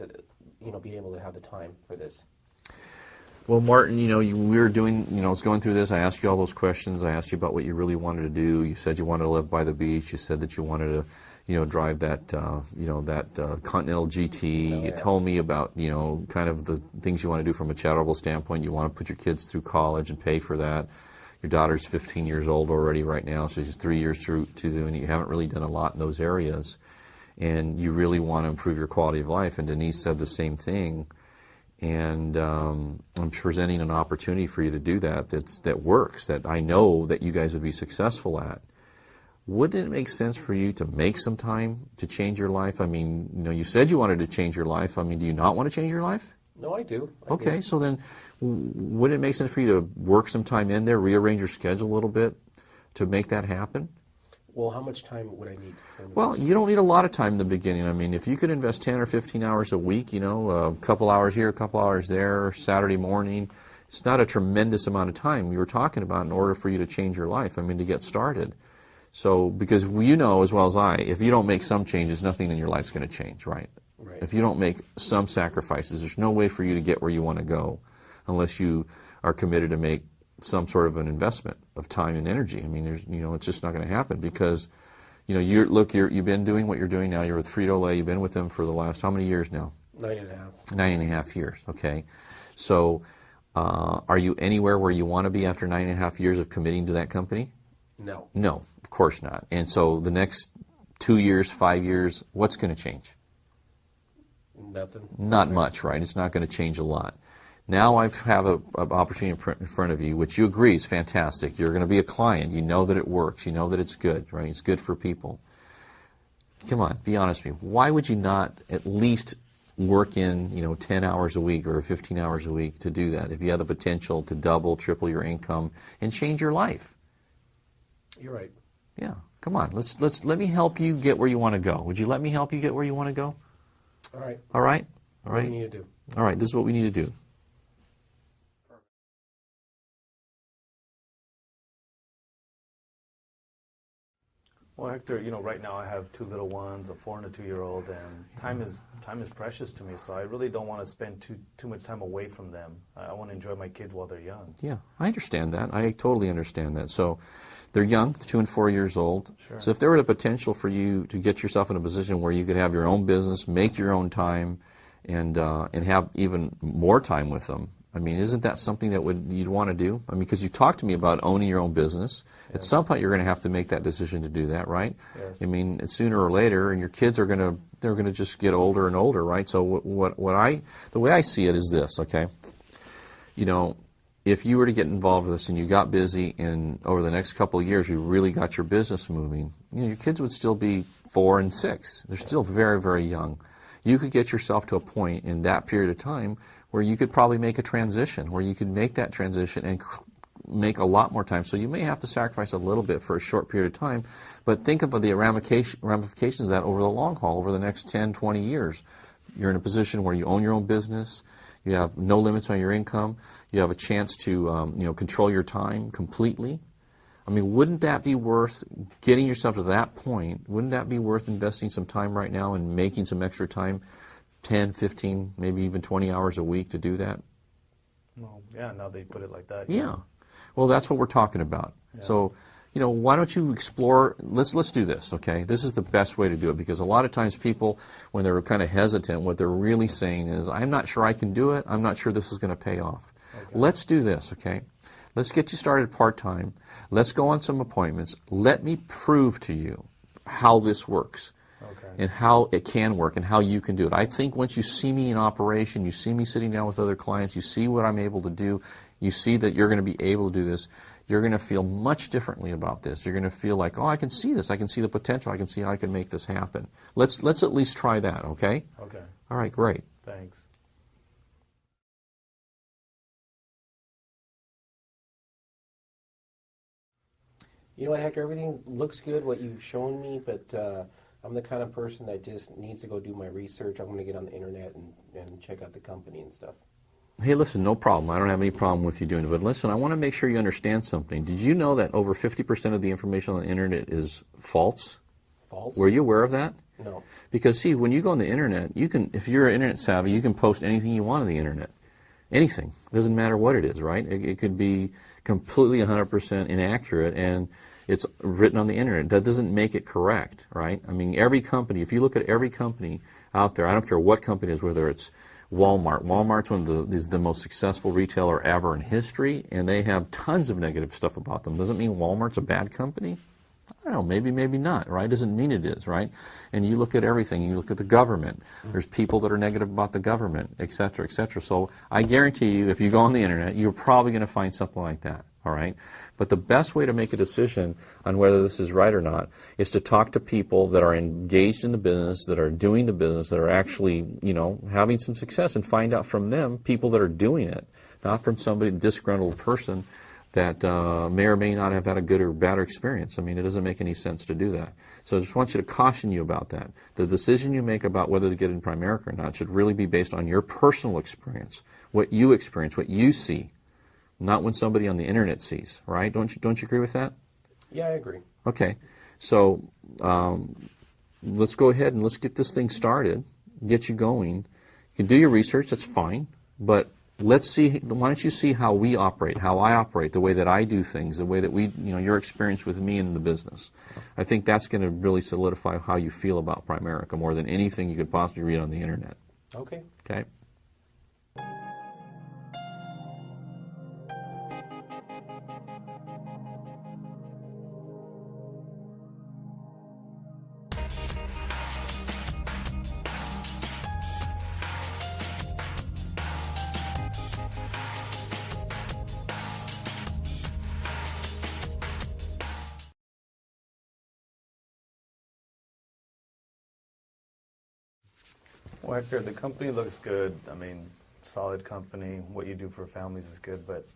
being able to have the time for this. Well, Martin, we were doing, I was going through this. I asked you all those questions. I asked you about what you really wanted to do. You said you wanted to live by the beach. You said that you wanted to, drive that, Continental GT. Oh, yeah. You told me about, kind of the things you want to do from a charitable standpoint. You want to put your kids through college and pay for that. Your daughter's 15 years old already right now, so she's 3 years to do, and you haven't really done a lot in those areas. And you really want to improve your quality of life. And Denise said the same thing. And I'm presenting an opportunity for you to do that works, that I know that you guys would be successful at. Wouldn't it make sense for you to make some time to change your life? I mean, you said you wanted to change your life. I mean, do you not want to change your life? No, I do. Okay, so then would it make sense for you to work some time in there, rearrange your schedule a little bit to make that happen? Well, how much time would I need? Well, you don't need a lot of time in the beginning. I mean, if you could invest 10 or 15 hours a week, a couple hours here, a couple hours there, Saturday morning, it's not a tremendous amount of time we were talking about in order for you to change your life, I mean, to get started. So, because you know as well as I, if you don't make some changes, nothing in your life's going to change, right? Right. If you don't make some sacrifices, there's no way for you to get where you want to go unless you are committed to make some sort of an investment of time and energy. I mean, it's just not going to happen because, you've been doing what you're doing now. You're with Frito-Lay. You've been with them for the last how many years now? 9.5. 9.5 years. Okay. So, are you anywhere where you want to be after 9.5 years of committing to that company? No. No, of course not. And so the next 2 years, 5 years, what's going to change? Nothing. Not much, right? It's not going to change a lot. Now I have an opportunity in front of you, which you agree is fantastic. You're going to be a client. You know that it works. You know that it's good, right? It's good for people. Come on, be honest with me. Why would you not at least work in, 10 hours a week or 15 hours a week to do that if you have the potential to double, triple your income and change your life? You're right. Yeah, come on. Let me help you get where you want to go. Would you let me help you get where you want to go? All right. All right? All right. What do you need to do? All right, this is what we need to do. Well, Hector, right now I have 2 little ones, a 4 and a 2-year-old, and time is precious to me. So I really don't want to spend too much time away from them. I want to enjoy my kids while they're young. Yeah, I understand that. I totally understand that. So they're young, 2 and 4 years old. Sure. So if there were the potential for you to get yourself in a position where you could have your own business, make your own time, and have even more time with them, I mean, isn't that something that you'd want to do? I mean, because you talked to me about owning your own business. Yes. At some point, you're going to have to make that decision to do that, right? Yes. I mean, sooner or later, and your kids are going to just get older and older, right? So the way I see it is this, okay? If you were to get involved with this and you got busy, and over the next couple of years you really got your business moving, your kids would still be 4 and 6. They're still very, very young. You could get yourself to a point in that period of time where you could probably make a transition, where you could make that transition and make a lot more time. So you may have to sacrifice a little bit for a short period of time, but think of the ramifications of that over the long haul, over the next 10, 20 years. You're in a position where you own your own business, you have no limits on your income, you have a chance to control your time completely. I mean, wouldn't that be worth getting yourself to that point? Wouldn't that be worth investing some time right now and making some extra time, 10, 15, maybe even 20 hours a week to do that? Well, yeah, now they put it like that. Yeah. Well, that's what we're talking about. Yeah. So, why don't you explore, let's do this, okay? This is the best way to do it, because a lot of times people, when they're kind of hesitant, what they're really saying is, I'm not sure I can do it, I'm not sure this is going to pay off. Okay. Let's do this, okay? Let's get you started part-time. Let's go on some appointments. Let me prove to you how this works. Okay. And how it can work and how you can do it. I think once you see me in operation, you see me sitting down with other clients, you see what I'm able to do, you see that you're going to be able to do this, you're going to feel much differently about this. You're going to feel like, oh, I can see this. I can see the potential. I can see how I can make this happen. Let's at least try that, okay? Okay. All right, great. Thanks. You know what, Hector? Everything looks good, what you've shown me, but I'm the kind of person that just needs to go do my research. I'm going to get on the internet and check out the company and stuff. Hey, listen, no problem. I don't have any problem with you doing it. But listen, I want to make sure you understand something. Did you know that over 50% of the information on the internet is false? False? Were you aware of that? No. Because, see, when you go on the internet, you can, if you're internet savvy, you can post anything you want on the internet. Anything. Doesn't matter what it is, right? It could be completely 100% inaccurate, and it's written on the internet. That doesn't make it correct, right? I mean, every company, if you look at every company out there, I don't care what company it is, whether it's Walmart. Walmart's is the most successful retailer ever in history, and they have tons of negative stuff about them. Doesn't mean Walmart's a bad company. I don't know, maybe, maybe not, right? Doesn't mean it is, right? And you look at everything. You look at the government. There's people that are negative about the government, et cetera, et cetera. So I guarantee you, if you go on the internet, you're probably going to find something like that, all right? But the best way to make a decision on whether this is right or not is to talk to people that are engaged in the business, that are doing the business, that are actually, you know, having some success, and find out from them, people that are doing it, not from somebody, disgruntled person that may or may not have had a good or bad experience. I mean, it doesn't make any sense to do that. So I just want you to caution you about that. The decision you make about whether to get in Primerica or not should really be based on your personal experience, what you see, not when somebody on the internet sees, right? Don't you agree with that? Yeah, I agree. Okay. So let's go ahead and let's get this thing started, get you going. You can do your research, that's fine, but let's see, why don't you see how we operate, how I operate, the way that I do things, the way that we, you know, your experience with me in the business. I think that's going to really solidify how you feel about Primerica more than anything you could possibly read on the internet. Okay. Okay? Well, Hector, the company looks good. I mean, solid company. What you do for families is good, but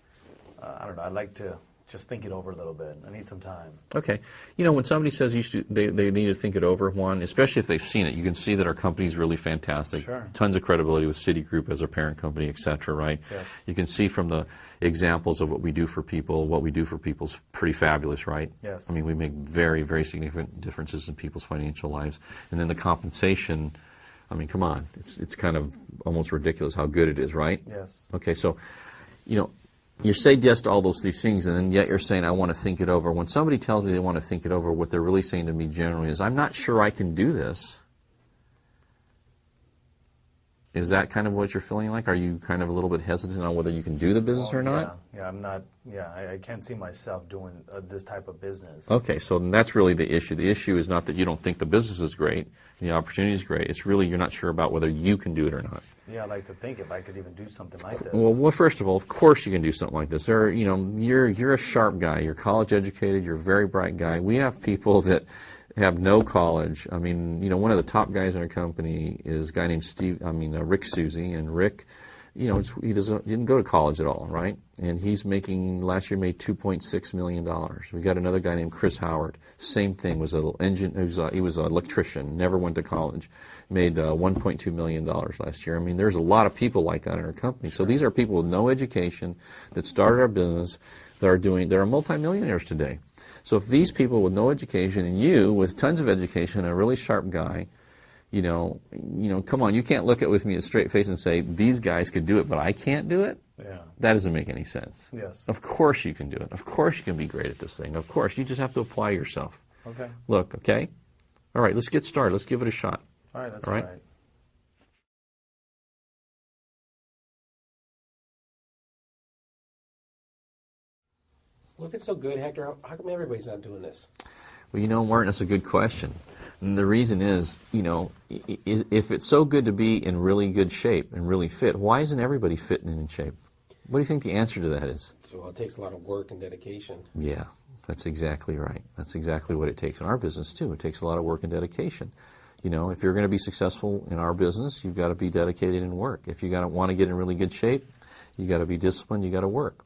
I don't know. I'd like to just think it over a little bit. I need some time. Okay. You know, when somebody says they need to think it over, Juan, especially if they've seen it, you can see that our company is really fantastic. Sure. Tons of credibility with Citigroup as our parent company, et cetera, right? Yes. You can see from the examples of what we do for people, what we do for people is pretty fabulous, right? Yes. I mean, we make very, very significant differences in people's financial lives. And then the compensation, I mean, come on. It's kind of almost ridiculous how good it is, right? Yes. Okay, so, you know, you say yes to all these things, and then yet you're saying, I want to think it over. When somebody tells me they want to think it over, what they're really saying to me generally is, I'm not sure I can do this. Is that kind of what you're feeling like? Are you kind of a little bit hesitant on whether you can do the business or not? Yeah, I'm not. Yeah, I can't see myself doing this type of business. Okay, so that's really the issue. The issue is not that you don't think the business is great, the opportunity is great. It's really you're not sure about whether you can do it or not. Yeah, I'd like to think if I could even do something like this. Well, first of all, of course you can do something like this. You know, you're a sharp guy. You're college educated. You're a very bright guy. We have people that have no college. I mean, you know, one of the top guys in our company is a guy named Rick Susie, and Rick, you know, he didn't go to college at all, right? And he's last year made $2.6 million. We got another guy named Chris Howard. Same thing, he was an electrician, never went to college, made $1.2 million last year. I mean, there's a lot of people like that in our company. So these are people with no education that started our business, that are multimillionaires today. So if these people with no education and you with tons of education, a really sharp guy, you know, come on, you can't look at with me a straight face and say these guys could do it, but I can't do it. Yeah. That doesn't make any sense. Yes. Of course you can do it. Of course you can be great at this thing. Of course, you just have to apply yourself. Okay. Look, okay? All right, let's get started. Let's give it a shot. All right, that's All right? right. Well, if it's so good, Hector, how come everybody's not doing this? Well, you know, Martin, that's a good question. And the reason is, you know, if it's so good to be in really good shape and really fit, why isn't everybody fit and in shape? What do you think the answer to that is? So it takes a lot of work and dedication. Yeah, that's exactly right. That's exactly what it takes in our business, too. It takes a lot of work and dedication. You know, if you're going to be successful in our business, you've got to be dedicated and work. If you want to get in really good shape, you got to be disciplined, you got to work.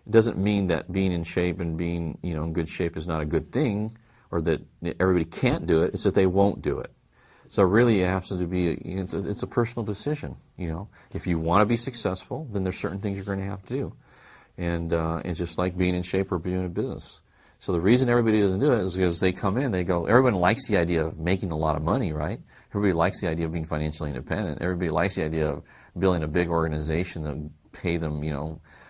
It doesn't mean that being in shape and being, in good shape is not a good thing, or that everybody can't do it. It's that they won't do it. So really, it has to be it's a personal decision. If you want to be successful, then there's certain things you're going to have to do, and it's just like being in shape or being in business. So the reason everybody doesn't do it is because they come in, they go. Everyone likes the idea of making a lot of money, right? Everybody likes the idea of being financially independent. Everybody likes the idea of building a big organization that pay them,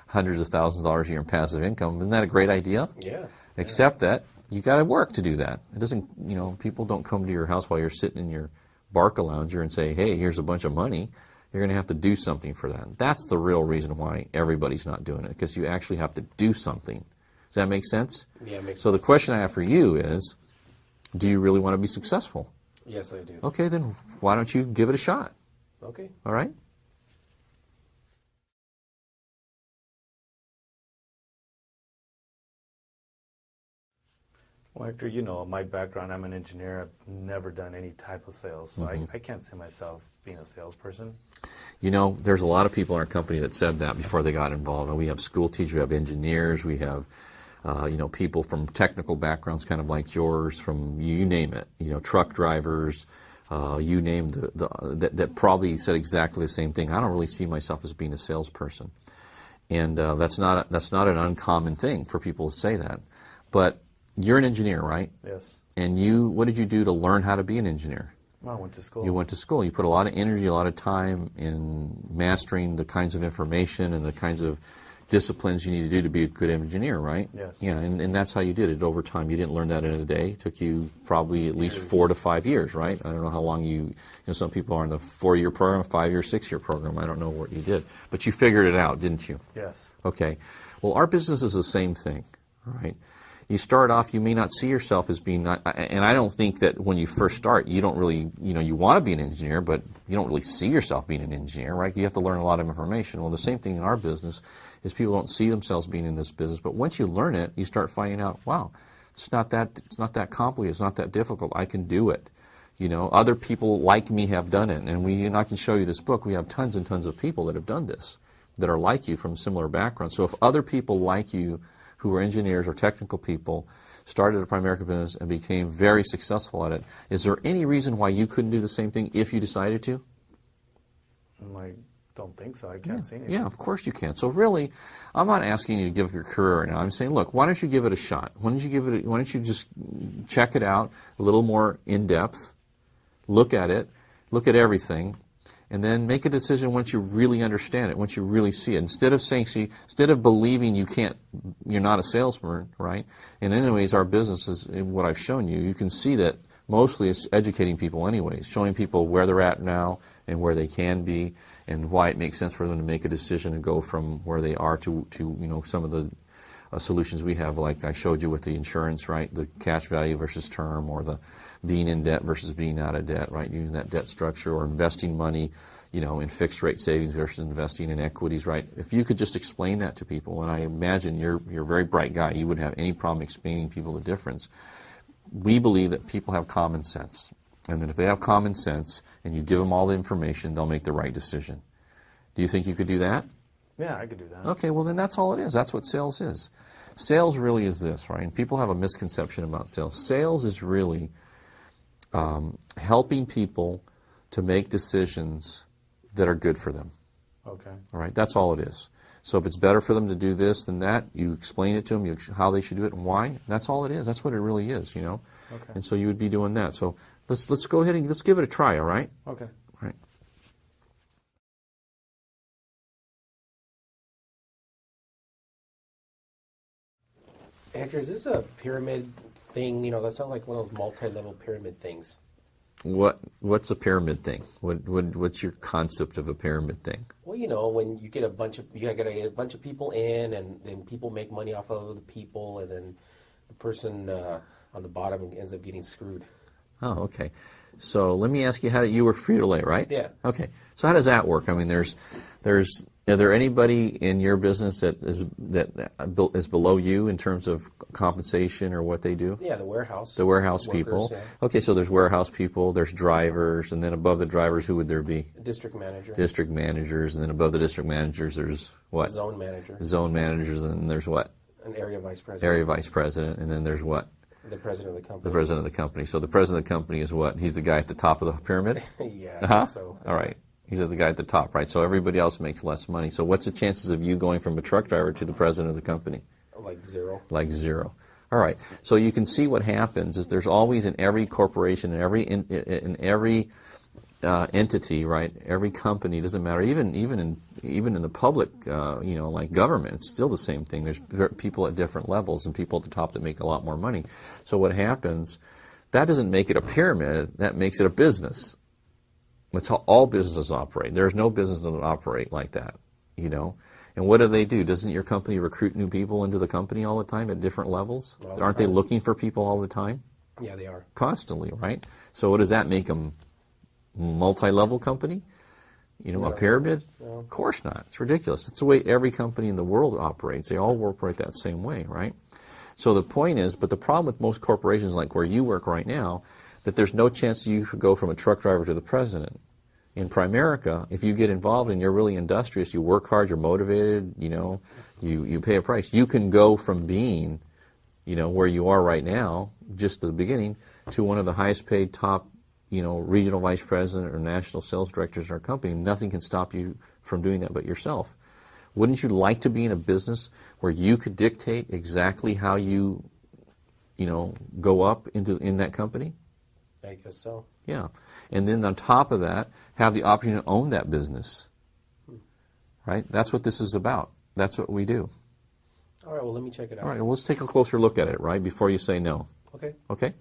hundreds of thousands of dollars a year in passive income. Isn't that a great idea? Yeah. Except that you got to work to do that. It doesn't, people don't come to your house while you're sitting in your Barca lounger and say, hey, here's a bunch of money. You're going to have to do something for that. That's the real reason why everybody's not doing it, because you actually have to do something. Does that make sense? Yeah, it makes So sense. the question I have for you is, do you really want to be successful? Yes, I do. Okay, then why don't you give it a shot? Okay. All right? Well, Hector, my background, I'm an engineer. I've never done any type of sales, so I can't see myself being a salesperson. There's a lot of people in our company that said that before they got involved. We have school teachers, we have engineers, we have people from technical backgrounds kind of like yours, from you name it, truck drivers, you name that probably said exactly the same thing. I don't really see myself as being a salesperson. And that's not an uncommon thing for people to say that. But you're an engineer, right? Yes. And what did you do to learn how to be an engineer? Well, I went to school. You went to school. You put a lot of energy, a lot of time in mastering the kinds of information and the kinds of disciplines you need to do to be a good engineer, right? Yes. Yeah, and that's how you did it over time. You didn't learn that in a day. It took you probably at least 4 to 5 years, right? Yes. I don't know how long some people are in the 4-year program, 5-year, 6-year program. I don't know what you did. But you figured it out, didn't you? Yes. Okay. Well, our business is the same thing, right? You start off, you may not see yourself as being, and I don't think that when you first start, you don't really, you want to be an engineer, but you don't really see yourself being an engineer, right? You have to learn a lot of information. Well, the same thing in our business is people don't see themselves being in this business, but once you learn it, you start finding out, wow, it's not that complicated, it's not that difficult, I can do it. Other people like me have done it, and I can show you this book. We have tons and tons of people that have done this, that are like you from similar backgrounds. So if other people like you who are engineers or technical people started a primary business and became very successful at it, is there any reason why you couldn't do the same thing if you decided to? I don't think so. I can't see anything. Yeah, of course you can. So really, I'm not asking you to give up your career right now. I'm saying, look, why don't you give it a shot? Why don't you just check it out a little more in depth, look at it, look at everything, and then make a decision once you really understand it, once you really see it. Instead of believing you're not a salesman, right? And anyways, our business is what I've shown you. You can see that mostly it's educating people anyways, showing people where they're at now and where they can be, and why it makes sense for them to make a decision and go from where they are to some of the solutions we have, like I showed you with the insurance, right? The cash value versus term, or the being in debt versus being out of debt, right? Using that debt structure, or investing money, in fixed rate savings versus investing in equities, right? If you could just explain that to people, and I imagine you're a very bright guy, you wouldn't have any problem explaining to people the difference. We believe that people have common sense, and that if they have common sense and you give them all the information, they'll make the right decision. Do you think you could do that? Yeah, I could do that. Okay, well then that's all it is. That's what sales is. Sales really is this, right? And people have a misconception about sales. Sales is really helping people to make decisions that are good for them. Okay. All right, that's all it is. So if it's better for them to do this than that, you explain it to them, how they should do it and why. That's all it is. That's what it really is, Okay. And so you would be doing that. So let's go ahead and let's give it a try, all right? Okay. All right. Hector, is this a pyramid thing? That sounds like one of those multi-level pyramid things. What's a pyramid thing? What's your concept of a pyramid thing? Well, when you get a bunch of people in, and then people make money off of the people, and then the person on the bottom ends up getting screwed. Oh, okay. So let me ask you how you were Frito-Lay, right? Yeah. Okay. So how does that work? I mean, are there anybody in your business that is below you in terms of compensation or what they do? Yeah, the warehouse. The warehouse workers, people. Yeah. Okay, so there's warehouse people, there's drivers, and then above the drivers, who would there be? District manager. District managers, and then above the district managers, there's what? Zone manager. Zone managers, and then there's what? An area vice president. Area vice president, and then there's what? The president of the company. The president of the company. So the president of the company is what? He's the guy at the top of the pyramid? Yeah, Uh-huh. so. All right. He's the guy at the top, right? So everybody else makes less money. So what's the chances of you going from a truck driver to the president of the company? Like zero. Like zero. All right. So you can see what happens is there's always in every corporation, in every entity, right? Every company, doesn't matter. Even in the public, like government, it's still the same thing. There's people at different levels and people at the top that make a lot more money. So what happens? That doesn't make it a pyramid. That makes it a business. That's how all businesses operate. There's no business that would operate like that, And what do? Doesn't your company recruit new people into the company all the time at different levels? Aren't they looking for people all the time? Yeah, they are. Constantly, right? So what does that make them? Multi-level company? A pyramid? No. Of course not. It's ridiculous. It's the way every company in the world operates. They all operate that same way, right? So the point is, but the problem with most corporations like where you work right now, that there's no chance you could go from a truck driver to the president. In Primerica, if you get involved and you're really industrious, you work hard, you're motivated, you pay a price, you can go from being, where you are right now, just at the beginning, to one of the highest paid top, regional vice president or national sales directors in our company. Nothing can stop you from doing that but yourself. Wouldn't you like to be in a business where you could dictate exactly how you, go up in that company? I guess so. Yeah. And then on top of that, have the opportunity to own that business. Right? That's what this is about. That's what we do. All right, well, let me check it out. All right, well, let's take a closer look at it, right, before you say no. Okay. Okay?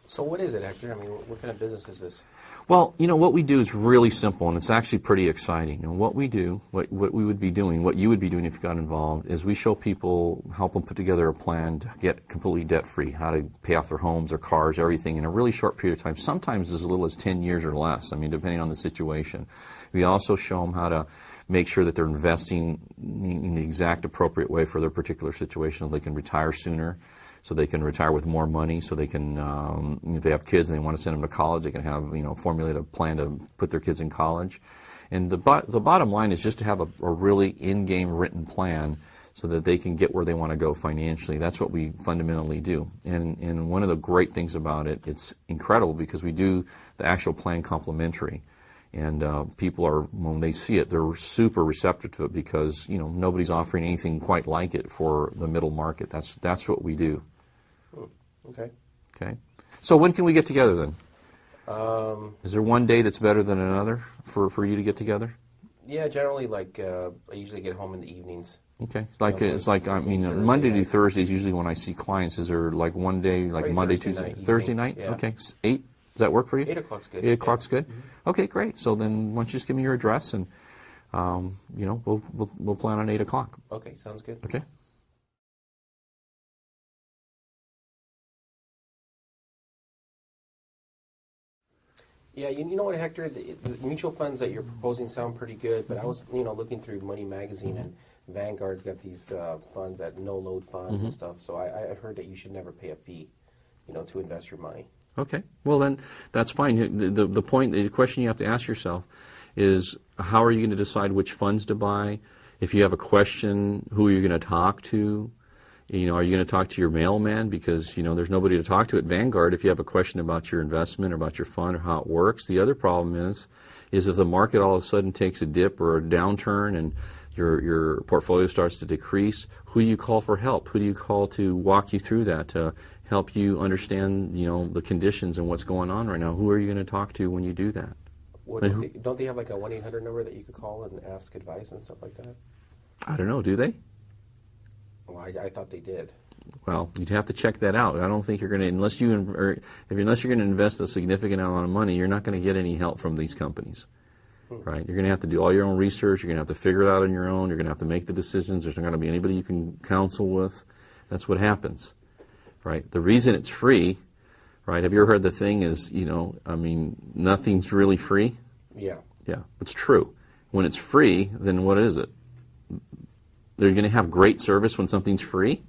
So what is it, Hector? I mean, what kind of business is this? Well, what we do is really simple, and it's actually pretty exciting. And what we do, what we would be doing, what you would be doing if you got involved, is we show people, help them put together a plan to get completely debt-free, how to pay off their homes, their cars, everything in a really short period of time, sometimes as little as 10 years or less, depending on the situation. We also show them how to make sure that they're investing in the exact appropriate way for their particular situation so they can retire sooner, so they can retire with more money, so they can, if they have kids and they want to send them to college, they can have, formulate a plan to put their kids in college. And the bottom line is just to have a really in-game written plan so that they can get where they want to go financially. That's what we fundamentally do. And one of the great things about it, it's incredible because we do the actual plan complimentary. And people are, when they see it, they're super receptive to it because, nobody's offering anything quite like it for the middle market. That's what we do. Okay. Okay. So when can we get together then? Is there one day that's better than another for you to get together? Yeah, generally, I usually get home in the evenings. Okay. Monday to Thursday is usually when I see clients. Is there one day, Monday, Tuesday, Thursday night? Yeah. Okay. 8? Does that work for you? 8 o'clock's good. 8 o'clock's good? Mm-hmm. Okay, great. So then why don't you just give me your address and, we'll plan on 8 o'clock. Okay, sounds good. Okay. Yeah, you know what, Hector? The mutual funds that you're proposing sound pretty good, but I was, looking through Money Magazine, and Vanguard's got these funds that no-load funds and stuff. So I heard that you should never pay a fee, to invest your money. Okay. Well, then that's fine. The question you have to ask yourself is, how are you going to decide which funds to buy? If you have a question, who are you going to talk to? Are you going to talk to your mailman because, there's nobody to talk to at Vanguard if you have a question about your investment or about your fund or how it works. The other problem is if the market all of a sudden takes a dip or a downturn and your portfolio starts to decrease, who do you call for help? Who do you call to walk you through that, to help you understand, the conditions and what's going on right now? Who are you going to talk to when you do that? Don't they have a 1-800 number that you could call and ask advice and stuff like that? I don't know. Do they? Well, I thought they did. Well, you'd have to check that out. I don't think you're going to, unless you're going to invest a significant amount of money, you're not going to get any help from these companies, right? You're going to have to do all your own research. You're going to have to figure it out on your own. You're going to have to make the decisions. There's not going to be anybody you can counsel with. That's what happens, right? The reason it's free, right? Have you ever heard the thing is, nothing's really free? Yeah. Yeah, it's true. When it's free, then what is it? They're going to have great service when something's free?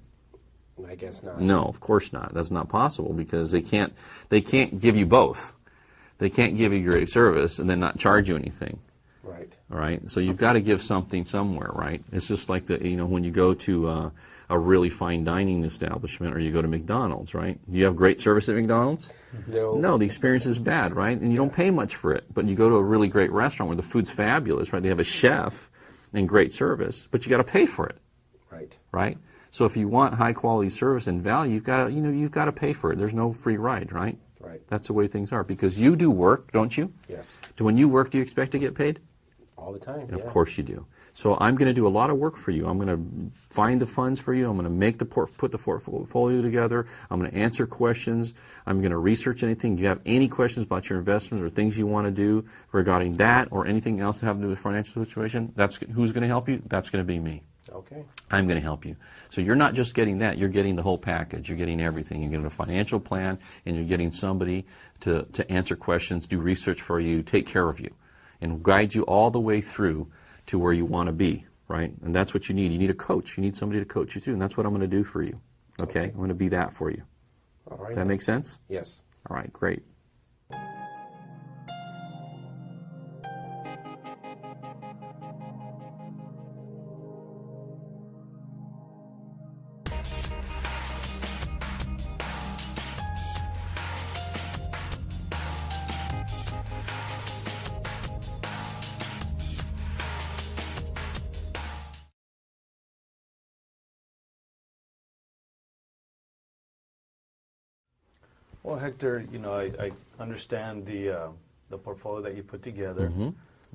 I guess not. No, of course not. That's not possible because they can't give you both. They can't give you great service and then not charge you anything. Right. All right. So you've got to give something somewhere, right? It's just like when you go to a really fine dining establishment or you go to McDonald's, right? Do you have great service at McDonald's? No. No, the experience is bad, right? And you don't pay much for it. But you go to a really great restaurant where the food's fabulous, right? They have a chef and great service, but you got to pay for it, Right. right? So if you want high quality service and value, you've got to pay for it. There's no free ride, right? Right. That's the way things are. Because you do work, don't you? Yes. When you work, do you expect to get paid? All the time. Of course you do. So I'm going to do a lot of work for you. I'm going to find the funds for you. I'm going to put the portfolio together. I'm going to answer questions. I'm going to research anything. If you have any questions about your investments or things you want to do regarding that or anything else to have to do with financial situation, who's going to help you? That's going to be me. Okay. I'm going to help you. So you're not just getting that. You're getting the whole package. You're getting everything. You're getting a financial plan, and you're getting somebody to answer questions, do research for you, take care of you, and guide you all the way through to where you want to be, right? And that's what you need. You need a coach. You need somebody to coach you through, and that's what I'm going to do for you. Okay? I'm going to be that for you. All right. Does that make sense? Yes. All right, great. Well, Hector, I understand the portfolio that you put together,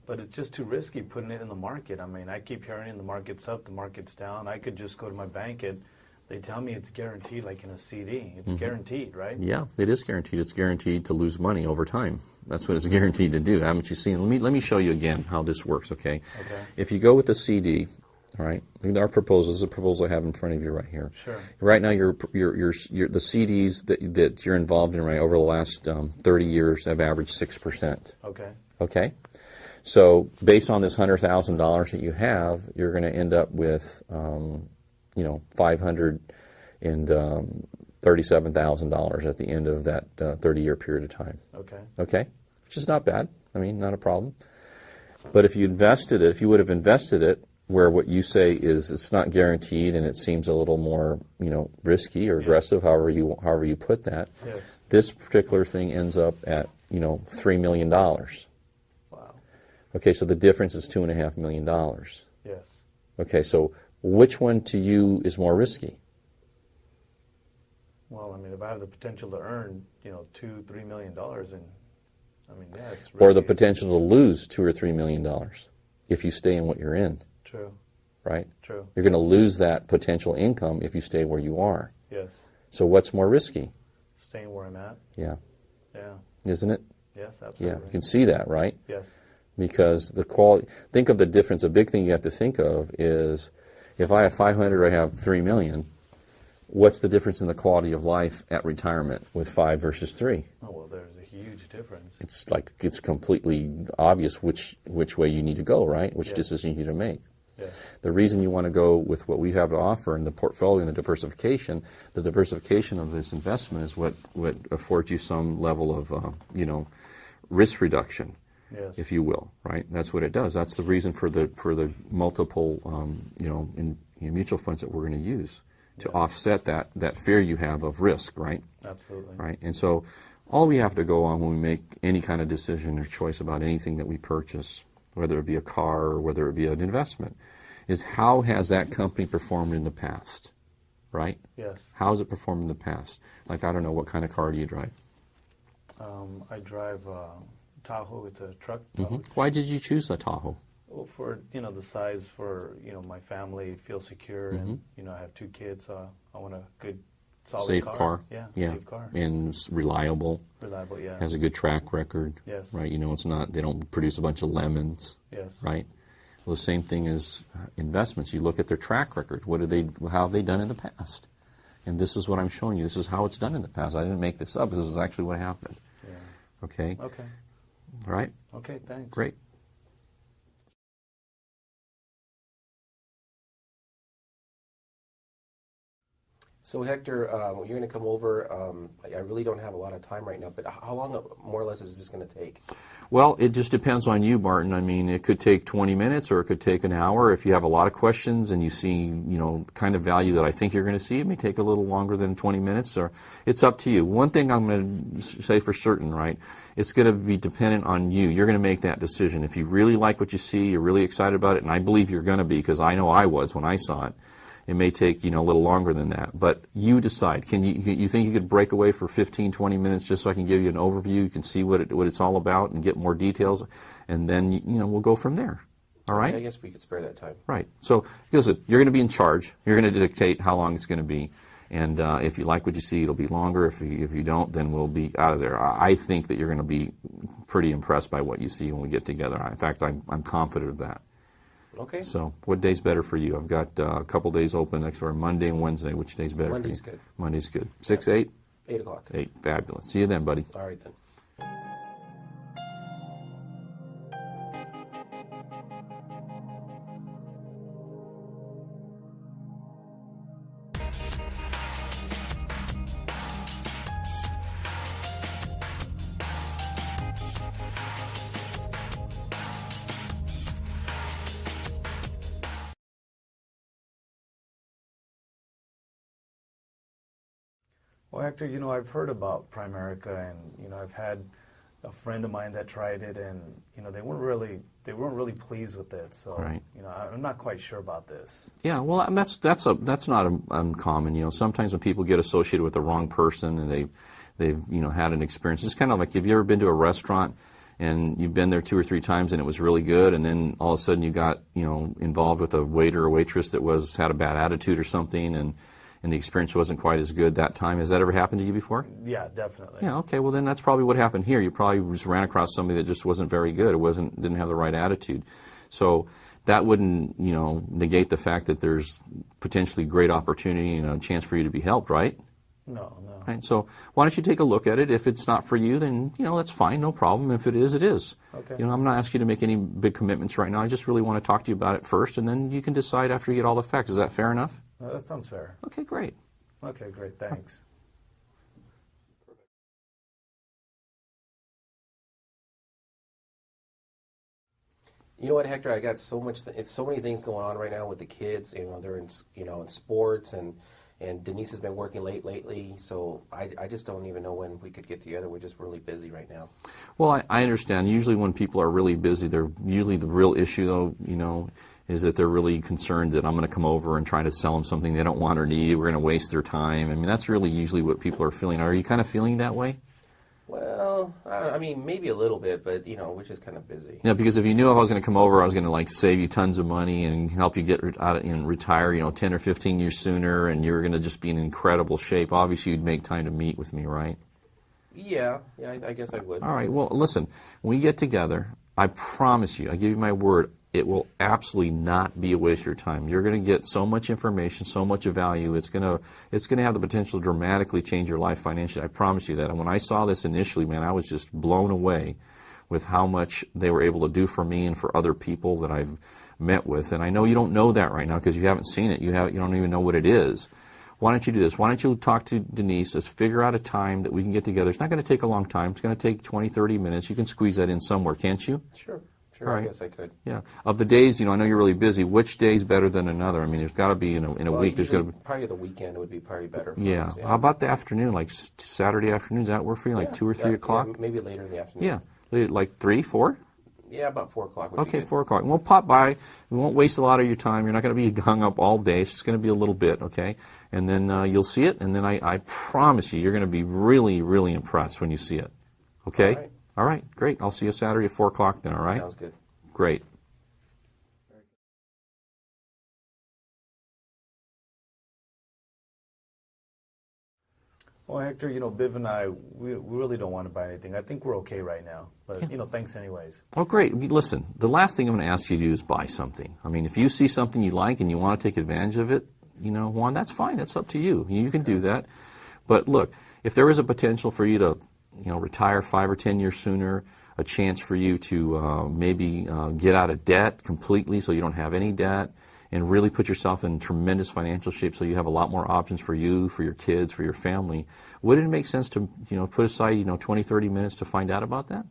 but it's just too risky putting it in the market. I mean, I keep hearing the market's up, the market's down. I could just go to my bank and they tell me it's guaranteed, like in a CD. It's guaranteed, right? Yeah, it is guaranteed. It's guaranteed to lose money over time. That's what it's guaranteed to do. Haven't you seen? Let me show you again how this works, okay? Okay. If you go with the CD, all right, our proposal is a proposal I have in front of you right here. Sure. Right now, the CDs that you're involved in right over the last 30 years have averaged 6%. Okay. Okay. So based on this $100,000 that you have, you're going to end up with $537,000 at the end of that 30-year period of time. Okay. Okay, which is not bad. I mean, not a problem. But if you would have invested it where what you say is it's not guaranteed and it seems a little more, risky or aggressive, however you put that. Yes. This particular thing ends up at, $3 million. Wow. Okay, so the difference is $2.5 million. Yes. Okay, so which one to you is more risky? Well, I mean, if I have the potential to earn, $2-3 million, and I mean, yeah, it's risky. Or the potential to lose $2 or $3 million if you stay in what you're in. True. Right? True. You're going to lose that potential income if you stay where you are. Yes. So what's more risky? Staying where I'm at. Yeah. Yeah. Isn't it? Yes, absolutely. Yeah, you can see that, right? Yes. Because the quality, think of the difference. A big thing you have to think of is if I have 500 or I have 3 million, what's the difference in the quality of life at retirement with 5 versus 3? Oh, well, there's a huge difference. It's completely obvious which way you need to go, right? Which Yes. decision you need to make. Yes. The reason you want to go with what we have to offer in the portfolio and the diversification of this investment is what affords you some level of, risk reduction, Yes. if you will, right? That's what it does. That's the reason for the multiple, in mutual funds that we're going to use to offset that fear you have of risk, right? Absolutely. Right. And so all we have to go on when we make any kind of decision or choice about anything that we purchase, whether it be a car or whether it be an investment, is how has that company performed in the past, right? Yes. How has it performed in the past? Like, I don't know, what kind of car do you drive? I drive Tahoe. It's a truck. Why did you choose a Tahoe? Well, for the size, for my family, feel secure, and I have 2 kids. I want a good, solid Safe car. Yeah, Yeah. safe car. And it's reliable. Reliable, yeah. Has a good track record. Yes. Right. It's not, they don't produce a bunch of lemons. Yes. Right. Well, the same thing as investments. You look at their how have they done in the past? And this is what I'm showing you. This is how it's done in the past. I didn't make this up. This is actually what happened. Yeah. Okay. Okay. All right. Okay, thanks. Great. So Hector, you're going to come over. I really don't have a lot of time right now, but how long, more or less, is this going to take? Well, it just depends on you, Martin. I mean, it could take 20 minutes or it could take an hour. If you have a lot of questions and you see, kind of value that I think you're going to see, it may take a little longer than 20 minutes. Or it's up to you. One thing I'm going to say for certain, right? It's going to be dependent on you. You're going to make that decision. If you really like what you see, you're really excited about it, and I believe you're going to be, because I know I was when I saw it. It may take, a little longer than that, but you decide. You think you could break away for 15, 20 minutes just so I can give you an overview? You can see what it's all about and get more details, and then, we'll go from there. All right? I guess we could spare that time. Right. So, listen, you're going to be in charge. You're going to dictate how long it's going to be, and if you like what you see, it'll be longer. If you don't, then we'll be out of there. I think that you're going to be pretty impressed by what you see when we get together. In fact, I'm confident of that. Okay. So, what day's better for you? I've got a couple days open next week, Monday and Wednesday. Which day's better Monday's for you? good. Monday's good. 6, 8? 8 o'clock. 8. Fabulous. See you then, buddy. All right, then. Well, Hector, I've heard about Primerica, and I've had a friend of mine that tried it, and they weren't really pleased with it. So, Right. I'm not quite sure about this. Yeah, well, that's not uncommon. Sometimes when people get associated with the wrong person and they've had an experience, it's kind of like, have you ever been to a restaurant and you've been there 2 or 3 times and it was really good, and then all of a sudden you got involved with a waiter or waitress that had a bad attitude or something, and the experience wasn't quite as good that time. Has that ever happened to you before? Yeah, definitely. Yeah, okay, well then that's probably what happened here. You probably just ran across somebody that just wasn't very good, didn't have the right attitude. So that wouldn't, negate the fact that there's potentially great opportunity and a chance for you to be helped, right? No. Right, so why don't you take a look at it? If it's not for you, then, that's fine, no problem. If it is, it is. Okay. I'm not asking you to make any big commitments right now. I just really want to talk to you about it first, and then you can decide after you get all the facts. Is that fair enough? That sounds fair. Okay, great. Okay, great. Thanks. You know what, Hector? I got so many things going on right now with the kids. They're in sports, and Denise has been working late lately. So I just don't even know when we could get together. We're just really busy right now. Well, I understand. Usually when people are really busy, the real issue, though, is that they're really concerned that I'm going to come over and try to sell them something they don't want or need. We're going to waste their time. I mean, that's really usually what people are feeling. Are you kind of feeling that way? Well, I mean, maybe a little bit, but, we're just kind of busy. Yeah, because if you knew if I was going to come over, I was going to, save you tons of money and help you get out and retire, 10 or 15 years sooner, and you're going to just be in incredible shape, obviously you'd make time to meet with me, right? Yeah, I guess I would. All right, well, listen, when we get together, I promise you, I give you my word, it will absolutely not be a waste of your time. You're going to get so much information, so much of value. It's going to have the potential to dramatically change your life financially. I promise you that. And when I saw this initially, man, I was just blown away with how much they were able to do for me and for other people that I've met with. And I know you don't know that right now because you haven't seen it. You don't even know what it is. Why don't you do this? Why don't you talk to Denise? Let's figure out a time that we can get together. It's not going to take a long time. It's going to take 20, 30 minutes. You can squeeze that in somewhere, can't you? Sure, Right. I guess I could. Yeah. Of the days, I know you're really busy. Which day's better than another? I mean, there's got to be in a week. There's got to be probably the weekend would be probably better. For yeah. us, yeah. How about the afternoon, like Saturday afternoon? Does that work for you? Like 2 or 3 o'clock? Yeah, maybe later in the afternoon. Yeah. Like 3, 4? Yeah, about 4 o'clock would be Okay, good. 4 o'clock. We'll pop by. We won't waste a lot of your time. You're not going to be hung up all day. It's just going to be a little bit, okay? And then you'll see it, and then I promise you're going to be really, really impressed when you see it. Okay? All right. All right, great. I'll see you Saturday at 4 o'clock then, all right? Sounds good. Great. Well, Hector, Biv and I, we really don't want to buy anything. I think we're okay right now. But, thanks anyways. Well, great. Listen, the last thing I'm going to ask you to do is buy something. I mean, if you see something you like and you want to take advantage of it, Juan, that's fine. That's up to you. You can do that. But look, if there is a potential for you to, retire 5 or 10 years sooner, a chance for you to maybe get out of debt completely so you don't have any debt, and really put yourself in tremendous financial shape so you have a lot more options for you, for your kids, for your family, wouldn't it make sense to put aside 20, 30 minutes to find out about that?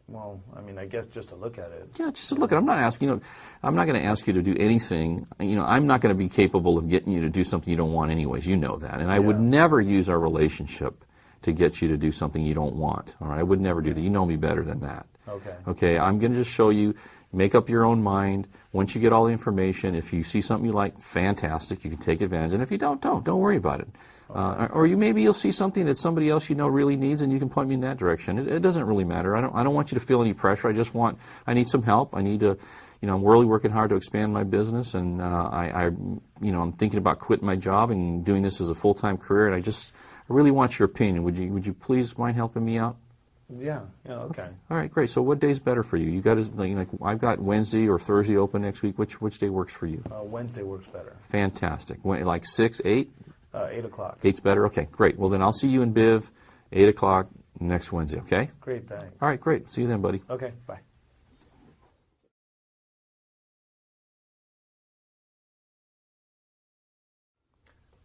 Well, I mean, I guess just to look at it. Yeah, just to look at it. I'm not asking, I'm not going to ask you to do anything. I'm not going to be capable of getting you to do something you don't want anyways. You know that. And I would never use our relationship to get you to do something you don't want. All right? I would never do that. You know me better than that. Okay. Okay, I'm going to just show you, make up your own mind. Once you get all the information, if you see something you like, fantastic, you can take advantage. And if you don't worry about it. Or maybe you'll see something that somebody else really needs, and you can point me in that direction. It doesn't really matter. I don't want you to feel any pressure. I need some help. I need to, I'm really working hard to expand my business, and I'm thinking about quitting my job and doing this as a full-time career. And I really want your opinion. Would you please mind helping me out? Yeah. Okay. All right, great. So what day's better for you? You got I've got Wednesday or Thursday open next week. Which day works for you? Wednesday works better. Fantastic. Like 6, 8? 8 o'clock. 8's better? Okay, great. Well, then I'll see you in Biv, 8 o'clock next Wednesday, okay? Great, thanks. All right, great. See you then, buddy. Okay, bye.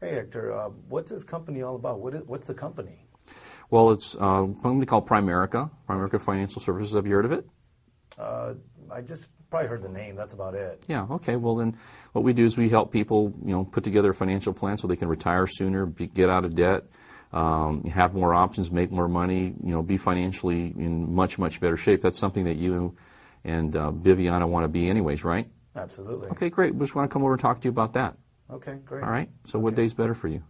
Hey, Hector, what's this company all about? What's the company? Well, it's a company called Primerica Financial Services. Have you heard of it? I just probably heard the name. That's about it. Yeah, okay. Well, then what we do is we help people, put together a financial plan so they can retire sooner, get out of debt, have more options, make more money, be financially in much, much better shape. That's something that you and Viviana want to be anyways, right? Absolutely. Okay, great. We just want to come over and talk to you about that. Okay, great. All right. So what day's better for you?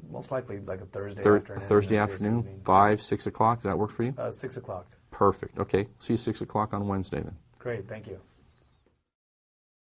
Most likely like a Thursday afternoon. Thursday afternoon, 5, 6 o'clock. Does that work for you? 6 o'clock. Perfect. Okay. See you 6 o'clock on Wednesday then. Great. Thank you.